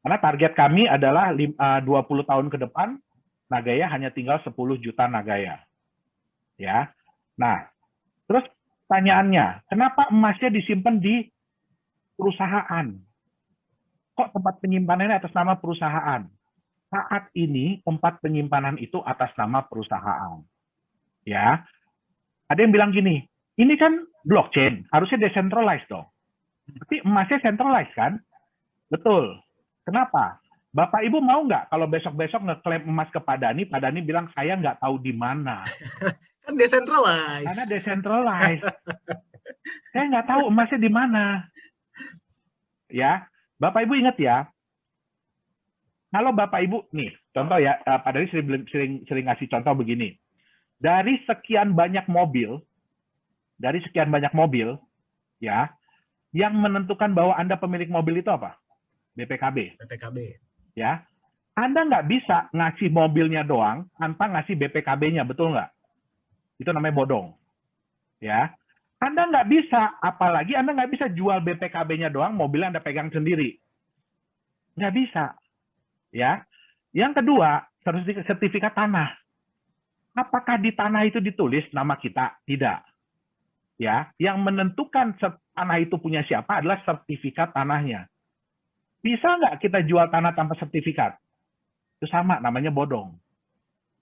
Karena target kami adalah 20 tahun ke depan, Nagaya hanya tinggal 10 juta Nagaya. Ya. Nah, terus pertanyaannya, kenapa emasnya disimpan di perusahaan? Kok tempat penyimpanannya atas nama perusahaan? Saat ini tempat penyimpanan itu atas nama perusahaan. Ya. Ada yang bilang gini, ini kan blockchain, harusnya decentralized dong. Tapi emasnya centralized kan? Betul. Kenapa? Bapak Ibu mau nggak kalau besok-besok ngeklaim emas ke Pak Dhani bilang saya nggak tahu di mana. Kan decentralized. Karena decentralized. Saya nggak tahu emasnya di mana. Ya, Bapak Ibu ingat ya, kalau Bapak Ibu, nih, contoh ya, Pak Dhani sering ngasih contoh begini. Dari sekian banyak mobil, ya, yang menentukan bahwa Anda pemilik mobil itu apa? BPKB. BPKB. Ya. Anda nggak bisa ngasih mobilnya doang tanpa ngasih BPKB-nya, betul nggak? Itu namanya bodong. Ya, Anda nggak bisa, apalagi Anda nggak bisa jual BPKB-nya doang, mobilnya Anda pegang sendiri. Nggak bisa. Ya. Yang kedua, sertifikat tanah. Apakah di tanah itu ditulis nama kita? Tidak. Ya, yang menentukan tanah itu punya siapa adalah sertifikat tanahnya. Bisa nggak kita jual tanah tanpa sertifikat? Itu sama, namanya bodong.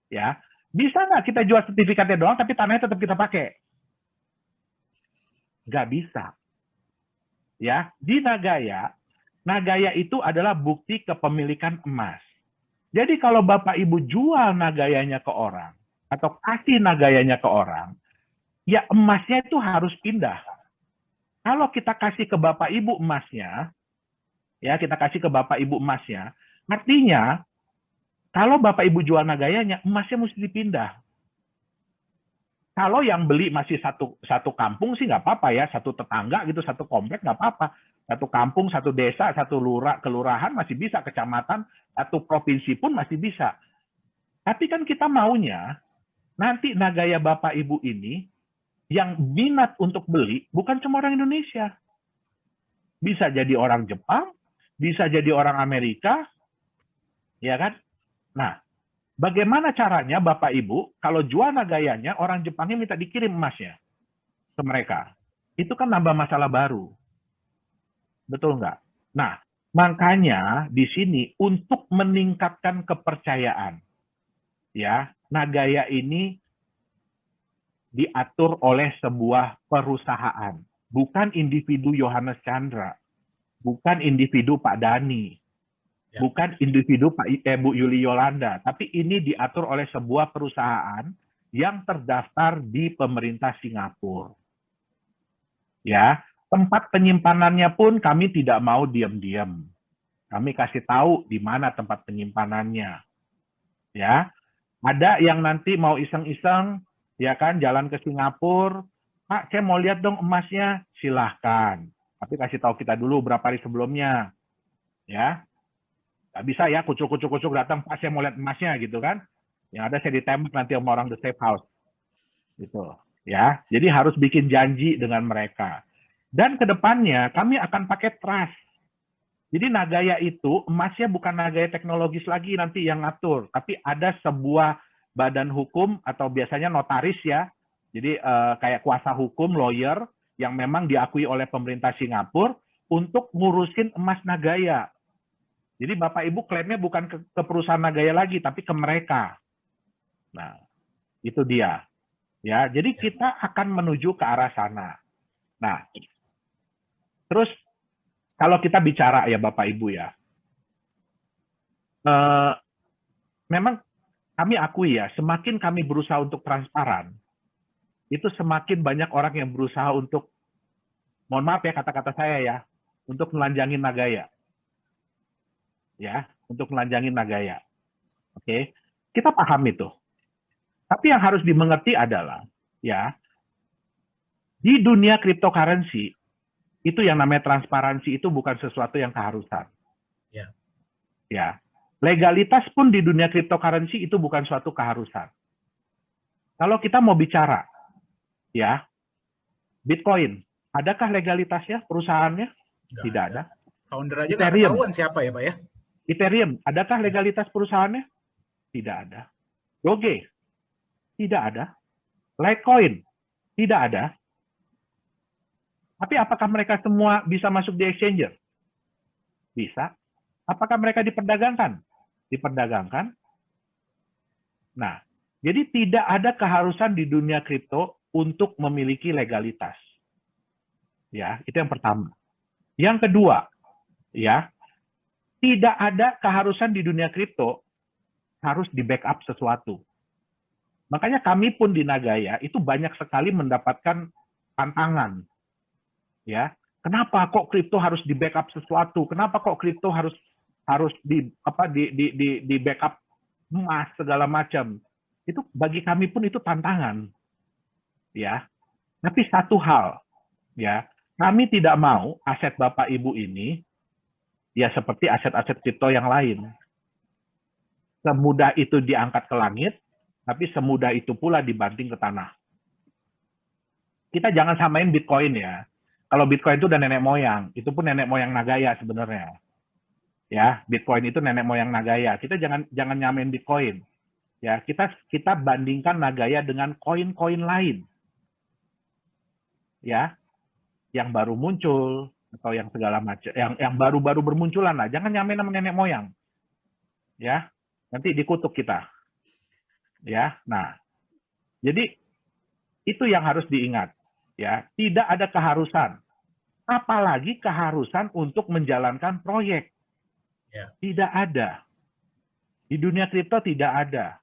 Ya, bisa nggak kita jual sertifikatnya doang, tapi tanahnya tetap kita pakai? Nggak bisa. Ya, di Nagaya itu adalah bukti kepemilikan emas. Jadi kalau Bapak Ibu jual Nagayanya ke orang, atau kasih Nagayanya ke orang, ya emasnya itu harus pindah. Kalau kita kasih ke Bapak Ibu emasnya, ya kita kasih ke Bapak Ibu emasnya, artinya kalau Bapak Ibu jual Nagayanya, emasnya mesti dipindah. Kalau yang beli masih satu kampung sih nggak apa-apa ya, satu tetangga gitu, satu komplek nggak apa-apa. Satu kampung, satu desa, satu kelurahan masih bisa, kecamatan, satu provinsi pun masih bisa. Tapi kan kita maunya nanti Nagaya Bapak Ibu ini yang minat untuk beli bukan cuma orang Indonesia. Bisa jadi orang Jepang, bisa jadi orang Amerika, ya kan? Nah, bagaimana caranya Bapak Ibu kalau jual Nagayanya, orang Jepangnya minta dikirim emasnya ke mereka? Itu kan nambah masalah baru. Betul nggak? Nah, makanya di sini untuk meningkatkan kepercayaan, ya, Nagaya ini diatur oleh sebuah perusahaan, bukan individu Yohanes Chandra, bukan individu Pak Dani, bukan individu Bu Yuli Yolanda, tapi ini diatur oleh sebuah perusahaan yang terdaftar di pemerintah Singapura. Ya, tempat penyimpanannya pun kami tidak mau diam-diam. Kami kasih tahu di mana tempat penyimpanannya. Ya, ada yang nanti mau iseng-iseng, ya kan, jalan ke Singapura, Pak, saya mau lihat dong emasnya, silahkan. Tapi kasih tahu kita dulu berapa hari sebelumnya. Ya, nggak bisa ya, kucuk-kucuk datang, Pak, saya mau lihat emasnya, gitu kan. Yang ada saya ditembak nanti sama orang the safe house. Gitu. Ya, jadi harus bikin janji dengan mereka. Dan kedepannya kami akan pakai trust. Jadi Nagaya itu emasnya bukan Nagaya teknologis lagi nanti yang ngatur, tapi ada sebuah badan hukum atau biasanya notaris ya. Jadi kayak kuasa hukum, lawyer yang memang diakui oleh pemerintah Singapura untuk ngurusin emas Nagaya. Jadi Bapak Ibu klaimnya bukan ke perusahaan Nagaya lagi, tapi ke mereka. Nah, itu dia. Ya, jadi kita akan menuju ke arah sana. Nah, terus kalau kita bicara ya Bapak Ibu ya, memang kami akui ya, semakin kami berusaha untuk transparan, itu semakin banyak orang yang berusaha untuk, mohon maaf ya kata-kata saya ya, untuk melanjangin Nagaya. Ya, untuk melanjangin Nagaya. Oke, kita paham itu. Tapi yang harus dimengerti adalah, ya, di dunia cryptocurrency, itu yang namanya transparansi itu bukan sesuatu yang keharusan. Ya. Ya, legalitas pun di dunia cryptocurrency itu bukan suatu keharusan. Kalau kita mau bicara, ya, Bitcoin, adakah legalitasnya perusahaannya? Tidak ada. Founder aja nggak ketahuan siapa ya Pak ya? Ethereum, adakah legalitas perusahaannya? Tidak ada. Doge, tidak ada. Litecoin, tidak ada. Tapi apakah mereka semua bisa masuk di exchanger? Bisa. Apakah mereka diperdagangkan? Diperdagangkan. Nah, jadi tidak ada keharusan di dunia kripto untuk memiliki legalitas. Ya, itu yang pertama. Yang kedua, ya, tidak ada keharusan di dunia kripto harus di backup sesuatu. Makanya kami pun di Nagaya itu banyak sekali mendapatkan tantangan. Ya, kenapa kok kripto harus di backup sesuatu? Kenapa kok kripto harus di backup emas segala macam? Itu bagi kami pun itu tantangan. Ya. Tapi satu hal, ya, kami tidak mau aset Bapak Ibu ini ya seperti aset-aset kripto yang lain. semudah itu diangkat ke langit, tapi semudah itu pula dibanting ke tanah. Kita jangan samain Bitcoin ya. Kalau Bitcoin itu udah nenek moyang, itu pun nenek moyang Nagaya sebenarnya. Ya, Bitcoin itu nenek moyang Nagaya. Kita jangan nyamain Bitcoin. Ya, kita bandingkan Nagaya dengan koin-koin lain. Ya, yang baru muncul atau yang segala macam, yang baru-baru bermunculan lah. Jangan nyamain sama nenek moyang. Ya, nanti dikutuk kita. Ya, nah, jadi itu yang harus diingat. Ya, tidak ada keharusan, apalagi keharusan untuk menjalankan proyek. Ya. Tidak ada. Di dunia kripto tidak ada.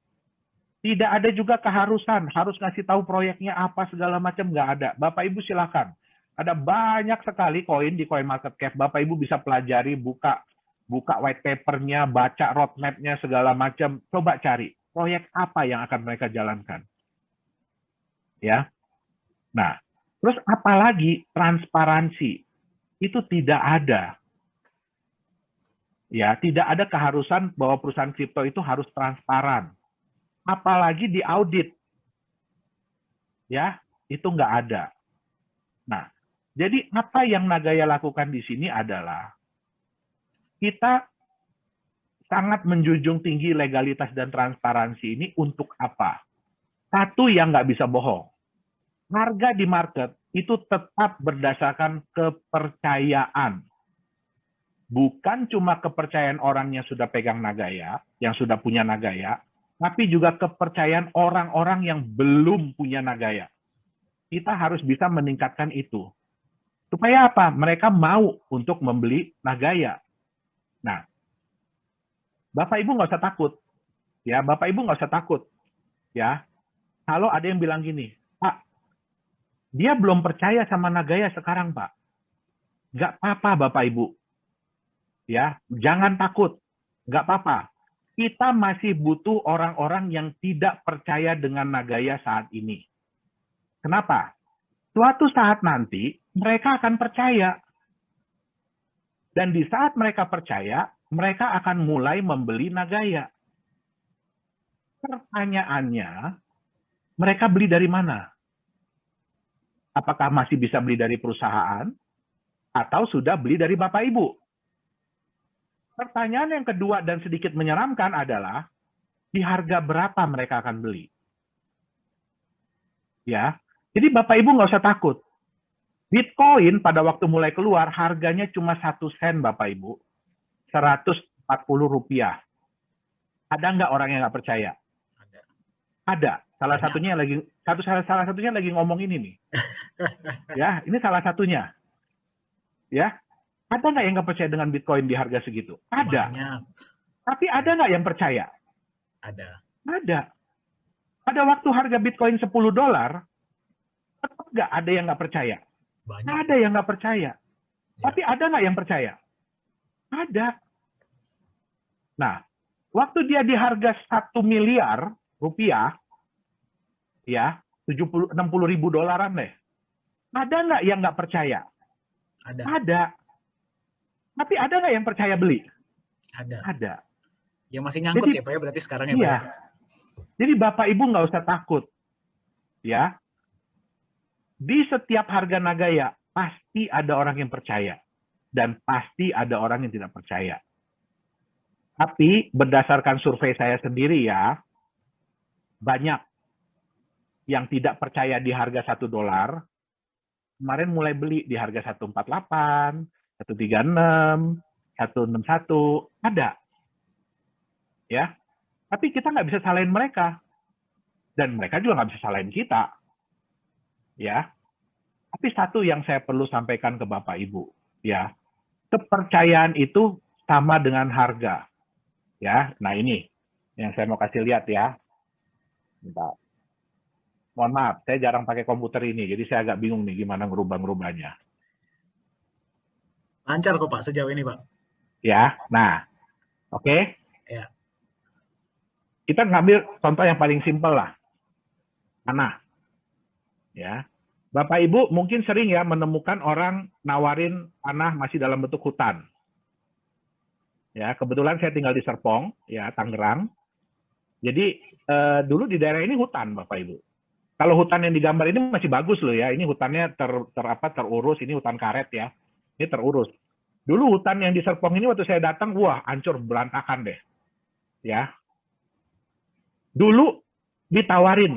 Tidak ada juga keharusan, harus ngasih tahu proyeknya apa segala macam, nggak ada. Bapak Ibu silakan. Ada banyak sekali koin di CoinMarketCap. Bapak Ibu bisa pelajari, buka white paper-nya, baca roadmap-nya segala macam. Coba cari proyek apa yang akan mereka jalankan. Ya. Nah, terus apalagi transparansi itu tidak ada. Ya, tidak ada keharusan bahwa perusahaan kripto itu harus transparan. Apalagi di audit. Ya, itu nggak ada. Nah, jadi apa yang Nagaya lakukan di sini adalah kita sangat menjunjung tinggi legalitas dan transparansi ini untuk apa? Satu, yang nggak bisa bohong. Harga di market itu tetap berdasarkan kepercayaan. Bukan cuma kepercayaan orang yang sudah pegang Nagaya, yang sudah punya Nagaya, tapi juga kepercayaan orang-orang yang belum punya Nagaya. Kita harus bisa meningkatkan itu. Supaya apa? Mereka mau untuk membeli Nagaya. Nah, Bapak Ibu nggak usah takut. Ya, Bapak Ibu nggak usah takut. Ya, kalau ada yang bilang gini, Pak, dia belum percaya sama Nagaya sekarang, Pak. Nggak apa-apa, Bapak Ibu. Ya, jangan takut. Nggak apa-apa. Kita masih butuh orang-orang yang tidak percaya dengan Nagaya saat ini. Kenapa? Suatu saat nanti, mereka akan percaya. Dan di saat mereka percaya, mereka akan mulai membeli Nagaya. Pertanyaannya, mereka beli dari mana? Apakah masih bisa beli dari perusahaan? Atau sudah beli dari Bapak Ibu? Pertanyaan yang kedua dan sedikit menyeramkan adalah, di harga berapa mereka akan beli? Ya, jadi Bapak Ibu nggak usah takut. Bitcoin pada waktu mulai keluar, harganya cuma 1 sen, Bapak Ibu. 140 rupiah. Ada nggak orang yang nggak percaya? Ada. Salah satunya lagi ngomong ini nih. Ya, ini salah satunya. Ya, ada nggak yang nggak percaya dengan Bitcoin di harga segitu? Ada. Banyak. Tapi ada nggak yang percaya? Ada. Ada. Pada waktu harga Bitcoin $10, tetap nggak ada yang nggak percaya? Banyak. Ada yang nggak percaya. Ya. Tapi ada nggak yang percaya? Ada. Nah, waktu dia di harga 1 miliar rupiah, ya, 60 ribu dolaran deh. Ada nggak yang nggak percaya? Ada. Ada. Tapi ada nggak yang percaya beli? Ada. Ada. Yang masih nyangkut ya Pak ya, berarti sekarang ya Pak? Iya. Jadi Bapak Ibu nggak usah takut. Ya. Di setiap harga Nagaya, pasti ada orang yang percaya. Dan pasti ada orang yang tidak percaya. Tapi berdasarkan survei saya sendiri ya, banyak yang tidak percaya di harga $1, kemarin mulai beli di harga 148, 136, 161, ada. Ya, tapi kita nggak bisa salahin mereka. Dan mereka juga nggak bisa salahin kita. Ya, tapi satu yang saya perlu sampaikan ke Bapak Ibu, ya, kepercayaan itu sama dengan harga. Ya, nah ini yang saya mau kasih lihat ya. Bentar. Mohon maaf, saya jarang pakai komputer ini, jadi saya agak bingung nih gimana ngerubah-ngerubahnya. Lancar kok Pak sejauh ini Pak. Ya, nah, oke. Ya. Kita ngambil contoh yang paling simpel lah, tanah. Ya, Bapak Ibu mungkin sering ya menemukan orang nawarin tanah masih dalam bentuk hutan. Ya, kebetulan saya tinggal di Serpong, ya Tangerang. Jadi dulu di daerah ini hutan, Bapak Ibu. Kalau hutan yang digambar ini masih bagus loh ya. Ini hutannya terurus, ini hutan karet ya. Ini terurus. Dulu hutan yang di Serpong ini waktu saya datang, wah, hancur berantakan deh. Ya. Dulu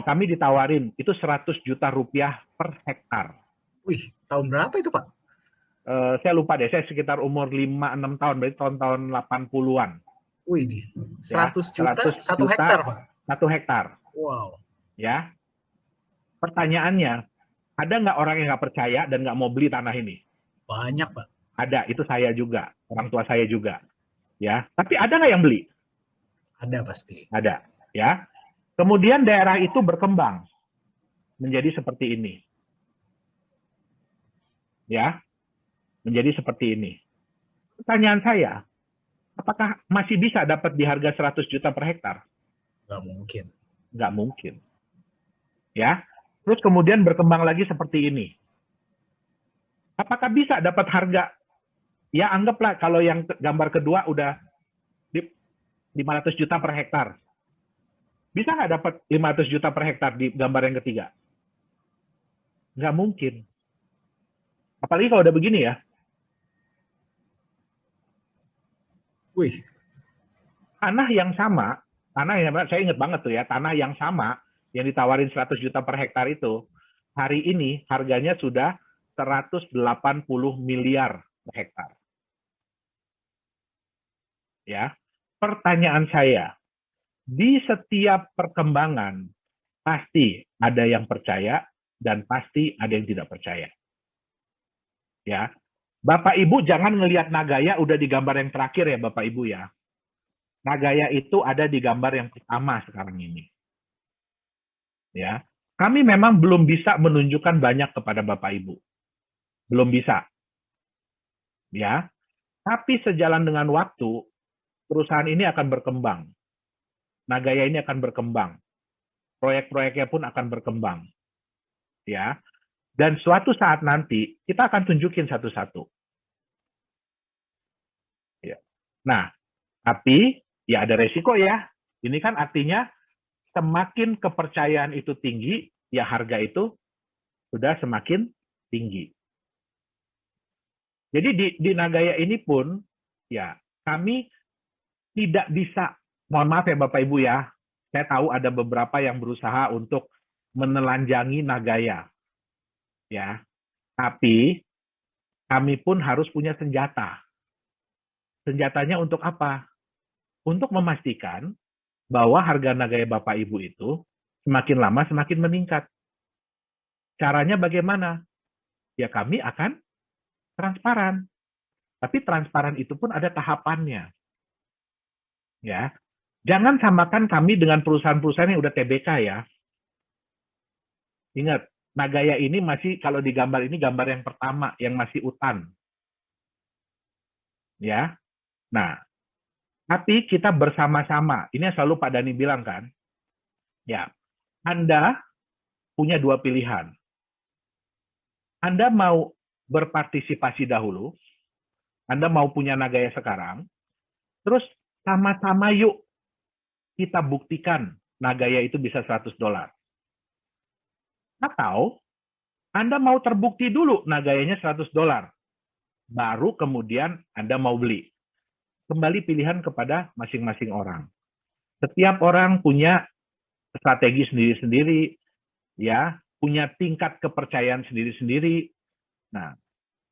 kami ditawarin itu 100 juta rupiah per hektar. Wih, tahun berapa itu, Pak? Saya lupa deh, saya sekitar umur 5-6 tahun, berarti tahun-tahun 80-an. Wih, 100 Ya, juta 100 1 juta, hektar, Pak. 1 hektar. Wow. Ya. Pertanyaannya, ada nggak orang yang nggak percaya dan nggak mau beli tanah ini? Banyak, Pak. Ada, itu saya juga, orang tua saya juga. Ya, tapi ada nggak yang beli? Ada pasti. Ada. Ya. Kemudian daerah itu berkembang menjadi seperti ini. Ya, menjadi seperti ini. Pertanyaan saya, apakah masih bisa dapat di harga 100 juta per hektar? Nggak mungkin. Nggak mungkin. Ya, terus kemudian berkembang lagi seperti ini. Apakah bisa dapat harga? Ya, anggaplah kalau yang gambar kedua udah 500 juta per hektar. Bisa nggak dapat 500 juta per hektar di gambar yang ketiga? Nggak mungkin. Apalagi kalau udah begini ya. Wih. Tanah yang sama, saya ingat banget tuh ya, tanah yang sama yang ditawarin 100 juta per hektar itu, hari ini harganya sudah 180 miliar per hektar. Ya. Pertanyaan saya, di setiap perkembangan pasti ada yang percaya dan pasti ada yang tidak percaya. Ya. Bapak Ibu jangan ngelihat Nagaya udah di gambar yang terakhir ya Bapak Ibu ya. Nagaya itu ada di gambar yang pertama sekarang ini. Ya. Kami memang belum bisa menunjukkan banyak kepada Bapak Ibu. Belum bisa. Ya. Tapi sejalan dengan waktu, perusahaan ini akan berkembang. Nagaya ini akan berkembang. Proyek-proyeknya pun akan berkembang. Ya. Dan suatu saat nanti kita akan tunjukin satu-satu. Ya. Nah, tapi ya ada resiko ya. Ini kan artinya semakin kepercayaan itu tinggi, ya harga itu sudah semakin tinggi. Jadi di Nagaya ini pun, ya kami tidak bisa, mohon maaf ya Bapak Ibu ya, saya tahu ada beberapa yang berusaha untuk menelanjangi Nagaya. Ya, tapi kami pun harus punya senjata. Senjatanya untuk apa? Untuk memastikan bahwa harga Nagaya Bapak Ibu itu semakin lama semakin meningkat. Caranya bagaimana? Ya kami akan transparan. Tapi transparan itu pun ada tahapannya. Ya. Jangan samakan kami dengan perusahaan-perusahaan yang udah TBK ya. Ingat, Nagaya ini masih, kalau di gambar ini gambar yang pertama, yang masih hutan. Ya. Nah, tapi kita bersama-sama. Ini yang selalu Pak Dhani bilang kan. Ya, Anda punya dua pilihan. Anda mau berpartisipasi dahulu, Anda mau punya Nagaya sekarang, terus sama-sama yuk kita buktikan Nagaya itu bisa $100. Atau Anda mau terbukti dulu Nagayanya $100, baru kemudian Anda mau beli. Kembali pilihan kepada masing-masing orang. Setiap orang punya strategi sendiri-sendiri, ya, punya tingkat kepercayaan sendiri-sendiri. Nah,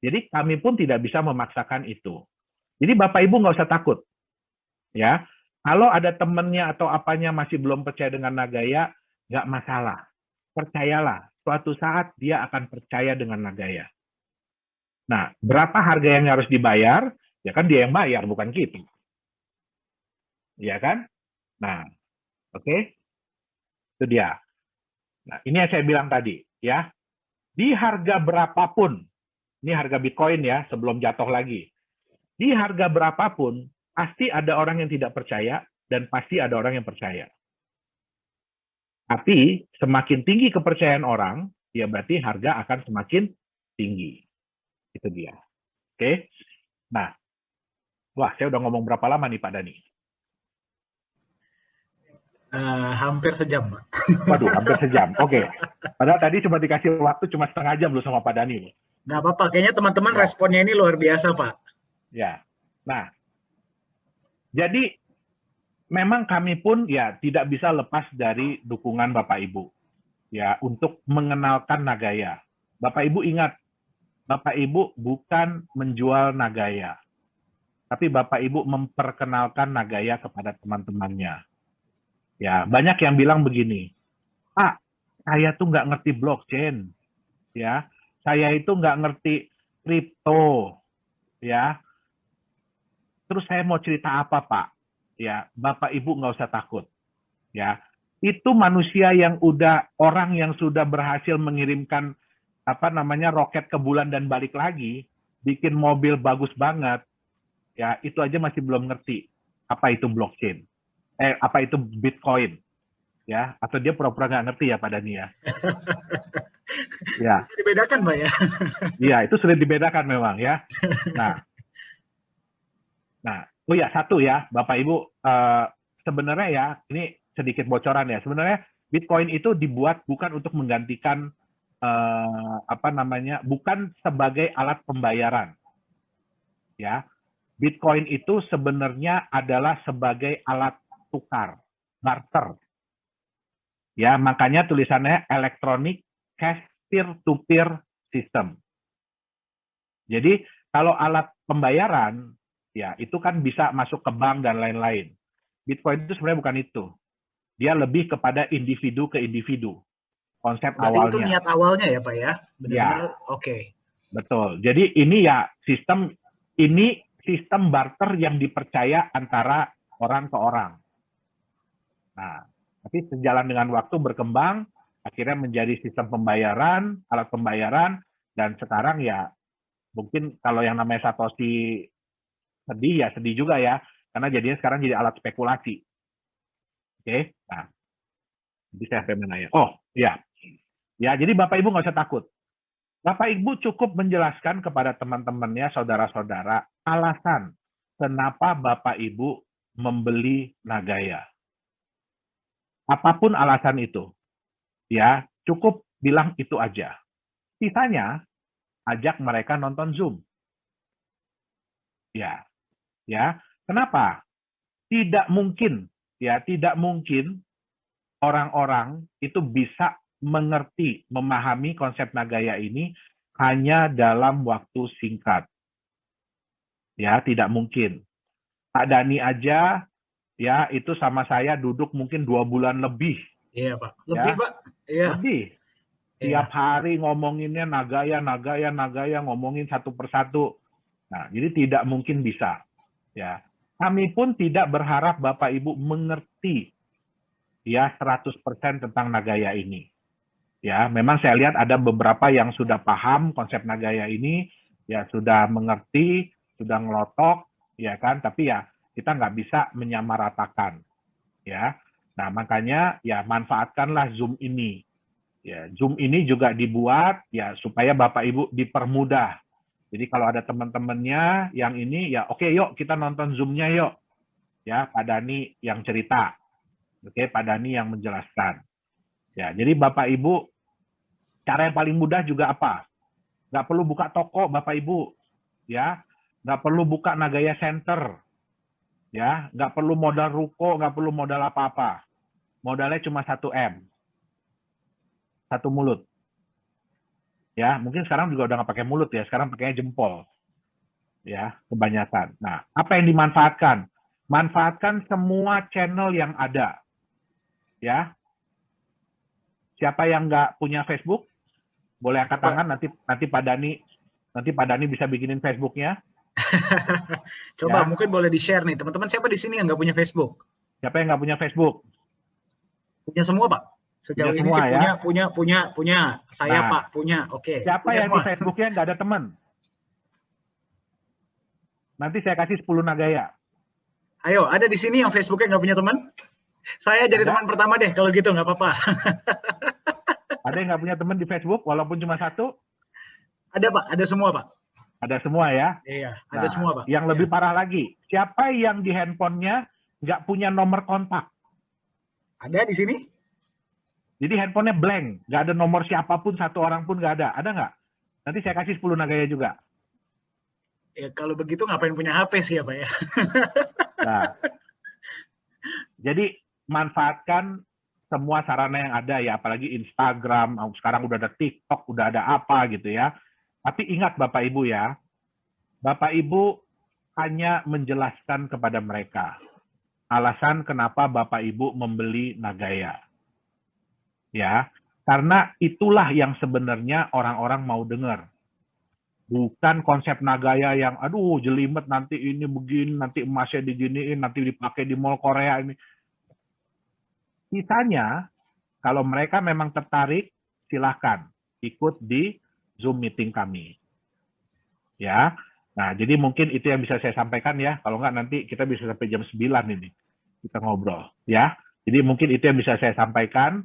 jadi kami pun tidak bisa memaksakan itu. Jadi Bapak Ibu nggak usah takut, ya. Kalau ada temannya atau apanya masih belum percaya dengan Nagaya, nggak masalah. Percayalah, suatu saat dia akan percaya dengan Nagaya. Nah, berapa harga yang harus dibayar? Ya kan dia yang bayar, bukan kita. Ya kan? Nah, oke. Itu dia. Nah, ini yang saya bilang tadi, ya. Di harga berapapun, ini harga Bitcoin ya, sebelum jatuh lagi. Di harga berapapun, pasti ada orang yang tidak percaya, dan pasti ada orang yang percaya. Tapi, semakin tinggi kepercayaan orang, ya berarti harga akan semakin tinggi. Itu dia. Oke? Nah, wah, saya udah ngomong berapa lama nih Pak Dhani? Hampir sejam, Pak. Waduh, hampir sejam. Oke. Padahal tadi cuma dikasih waktu cuma setengah jam loh sama Pak Dani. Nggak apa-apa, kayaknya teman-teman Ya. responnya ini luar biasa, Pak. Ya. Nah, jadi memang kami pun ya tidak bisa lepas dari dukungan Bapak Ibu ya untuk mengenalkan Nagaya. Bapak Ibu ingat, Bapak Ibu bukan menjual Nagaya, tapi Bapak Ibu memperkenalkan Nagaya kepada teman-temannya. Ya, banyak yang bilang begini, Pak, saya tuh nggak ngerti blockchain, ya, saya itu nggak ngerti kripto, ya. Terus saya mau cerita apa, Pak? Ya, Bapak Ibu nggak usah takut, ya. Itu manusia yang orang yang sudah berhasil mengirimkan roket ke bulan dan balik lagi, bikin mobil bagus banget, ya itu aja masih belum ngerti apa itu blockchain. Apa itu Bitcoin, ya, atau dia pura-pura nggak ngerti ya Pak Dani ya. Ya. Bisa dibedakan, Pak ya. Iya, itu sulit dibedakan memang ya. Nah, oh ya satu ya, Bapak Ibu, sebenarnya ya ini sedikit bocoran ya. Sebenarnya Bitcoin itu dibuat bukan untuk menggantikan bukan sebagai alat pembayaran, ya. Bitcoin itu sebenarnya adalah sebagai alat tukar, barter. Ya, makanya tulisannya Electronic Cash Peer-to-Peer System. Jadi, kalau alat pembayaran, ya itu kan bisa masuk ke bank dan lain-lain. Bitcoin itu sebenarnya bukan itu. Dia lebih kepada individu ke individu. Konsep Berarti awalnya. Itu niat awalnya ya, Pak ya? Benar-benar, ya. Oke. Betul. Jadi ini ya sistem barter yang dipercaya antara orang ke orang. Nah, tapi sejalan dengan waktu berkembang, akhirnya menjadi sistem pembayaran, alat pembayaran, dan sekarang ya mungkin kalau yang namanya Satoshi sedih ya sedih juga ya, karena jadinya sekarang jadi alat spekulasi. Oke, nah, jadi saya sampai mana ya? Oh, ya, jadi Bapak Ibu nggak usah takut. Bapak Ibu cukup menjelaskan kepada teman-temannya, saudara-saudara, alasan kenapa Bapak Ibu membeli Nagaya. Apapun alasan itu, ya cukup bilang itu aja. Sisanya, ajak mereka nonton Zoom. Ya. Kenapa? Tidak mungkin orang-orang itu bisa mengerti, memahami konsep Nagaya ini hanya dalam waktu singkat. Ya, tidak mungkin. Pak Dani aja, ya itu sama saya duduk mungkin 2 bulan lebih. Iya, Pak. Lebih, ya. Pak. Iya. Lebih. Tiap hari ngomonginnya Nagaya, ngomongin satu persatu. Nah, jadi tidak mungkin bisa. Ya, kami pun tidak berharap Bapak Ibu mengerti ya 100% tentang Nagaya ini. Ya, memang saya lihat ada beberapa yang sudah paham konsep Nagaya ini, ya sudah mengerti, sudah ngelotok, ya kan, tapi ya kita nggak bisa menyamaratakan. Ya, nah makanya ya manfaatkanlah Zoom ini. Ya, Zoom ini juga dibuat ya supaya Bapak Ibu dipermudah. Jadi kalau ada teman-temannya yang ini ya oke, yuk kita nonton Zoom-nya yuk. Ya, Pak Dani yang cerita. Oke, Pak Dani yang menjelaskan. Ya, jadi Bapak Ibu cara yang paling mudah juga apa? Nggak perlu buka toko, Bapak Ibu. Ya, nggak perlu buka Nagaya Center. Ya, nggak perlu modal ruko, nggak perlu modal apa-apa. Modalnya cuma 1 M. 1 mulut. Ya, mungkin sekarang juga udah nggak pakai mulut ya, sekarang pakainya jempol. Ya, kebanyakan. Nah, apa yang dimanfaatkan? Manfaatkan semua channel yang ada. Ya. Siapa yang nggak punya Facebook? Boleh angkat tangan, nanti Pak Dani bisa bikinin Facebooknya. Coba ya. Mungkin boleh di-share nih. Teman-teman siapa di sini yang nggak punya Facebook? Siapa yang nggak punya Facebook? Punya semua, Pak. Sejauh ini sih ya? punya. Saya, nah, Pak, punya. Oke. Siapa punya yang semua. Di Facebooknya nggak ada teman? Nanti saya kasih 10 Nagaya. Ayo, ada di sini yang Facebooknya nggak punya teman? Saya jadi teman pertama deh, kalau gitu nggak apa-apa. Ada yang nggak punya teman di Facebook, walaupun cuma 1? Ada, Pak. Ada semua, Pak. Ada semua ya? Iya, ada semua, Pak. Yang lebih parah lagi, siapa yang di handphonenya nggak punya nomor kontak? Ada di sini? Jadi handphonenya blank, nggak ada nomor siapapun, satu orang pun nggak ada. Ada nggak? Nanti saya kasih 10 Nagaya juga. Ya kalau begitu ngapain punya HP sih ya Pak ya? Nah, jadi manfaatkan semua sarana yang ada ya, apalagi Instagram, sekarang udah ada TikTok, udah ada apa gitu ya. Tapi ingat Bapak Ibu ya, Bapak Ibu hanya menjelaskan kepada mereka alasan kenapa Bapak Ibu membeli Nagaya. Ya, karena itulah yang sebenarnya orang-orang mau dengar. Bukan konsep Nagaya yang, aduh jelimet nanti ini begini, nanti emasnya diginiin, nanti dipakai di mall Korea ini. Sisanya, kalau mereka memang tertarik, silahkan ikut di Zoom meeting kami. Ya, nah jadi mungkin itu yang bisa saya sampaikan ya. Kalau nggak nanti kita bisa sampai jam 9 ini kita ngobrol. Ya, jadi mungkin itu yang bisa saya sampaikan.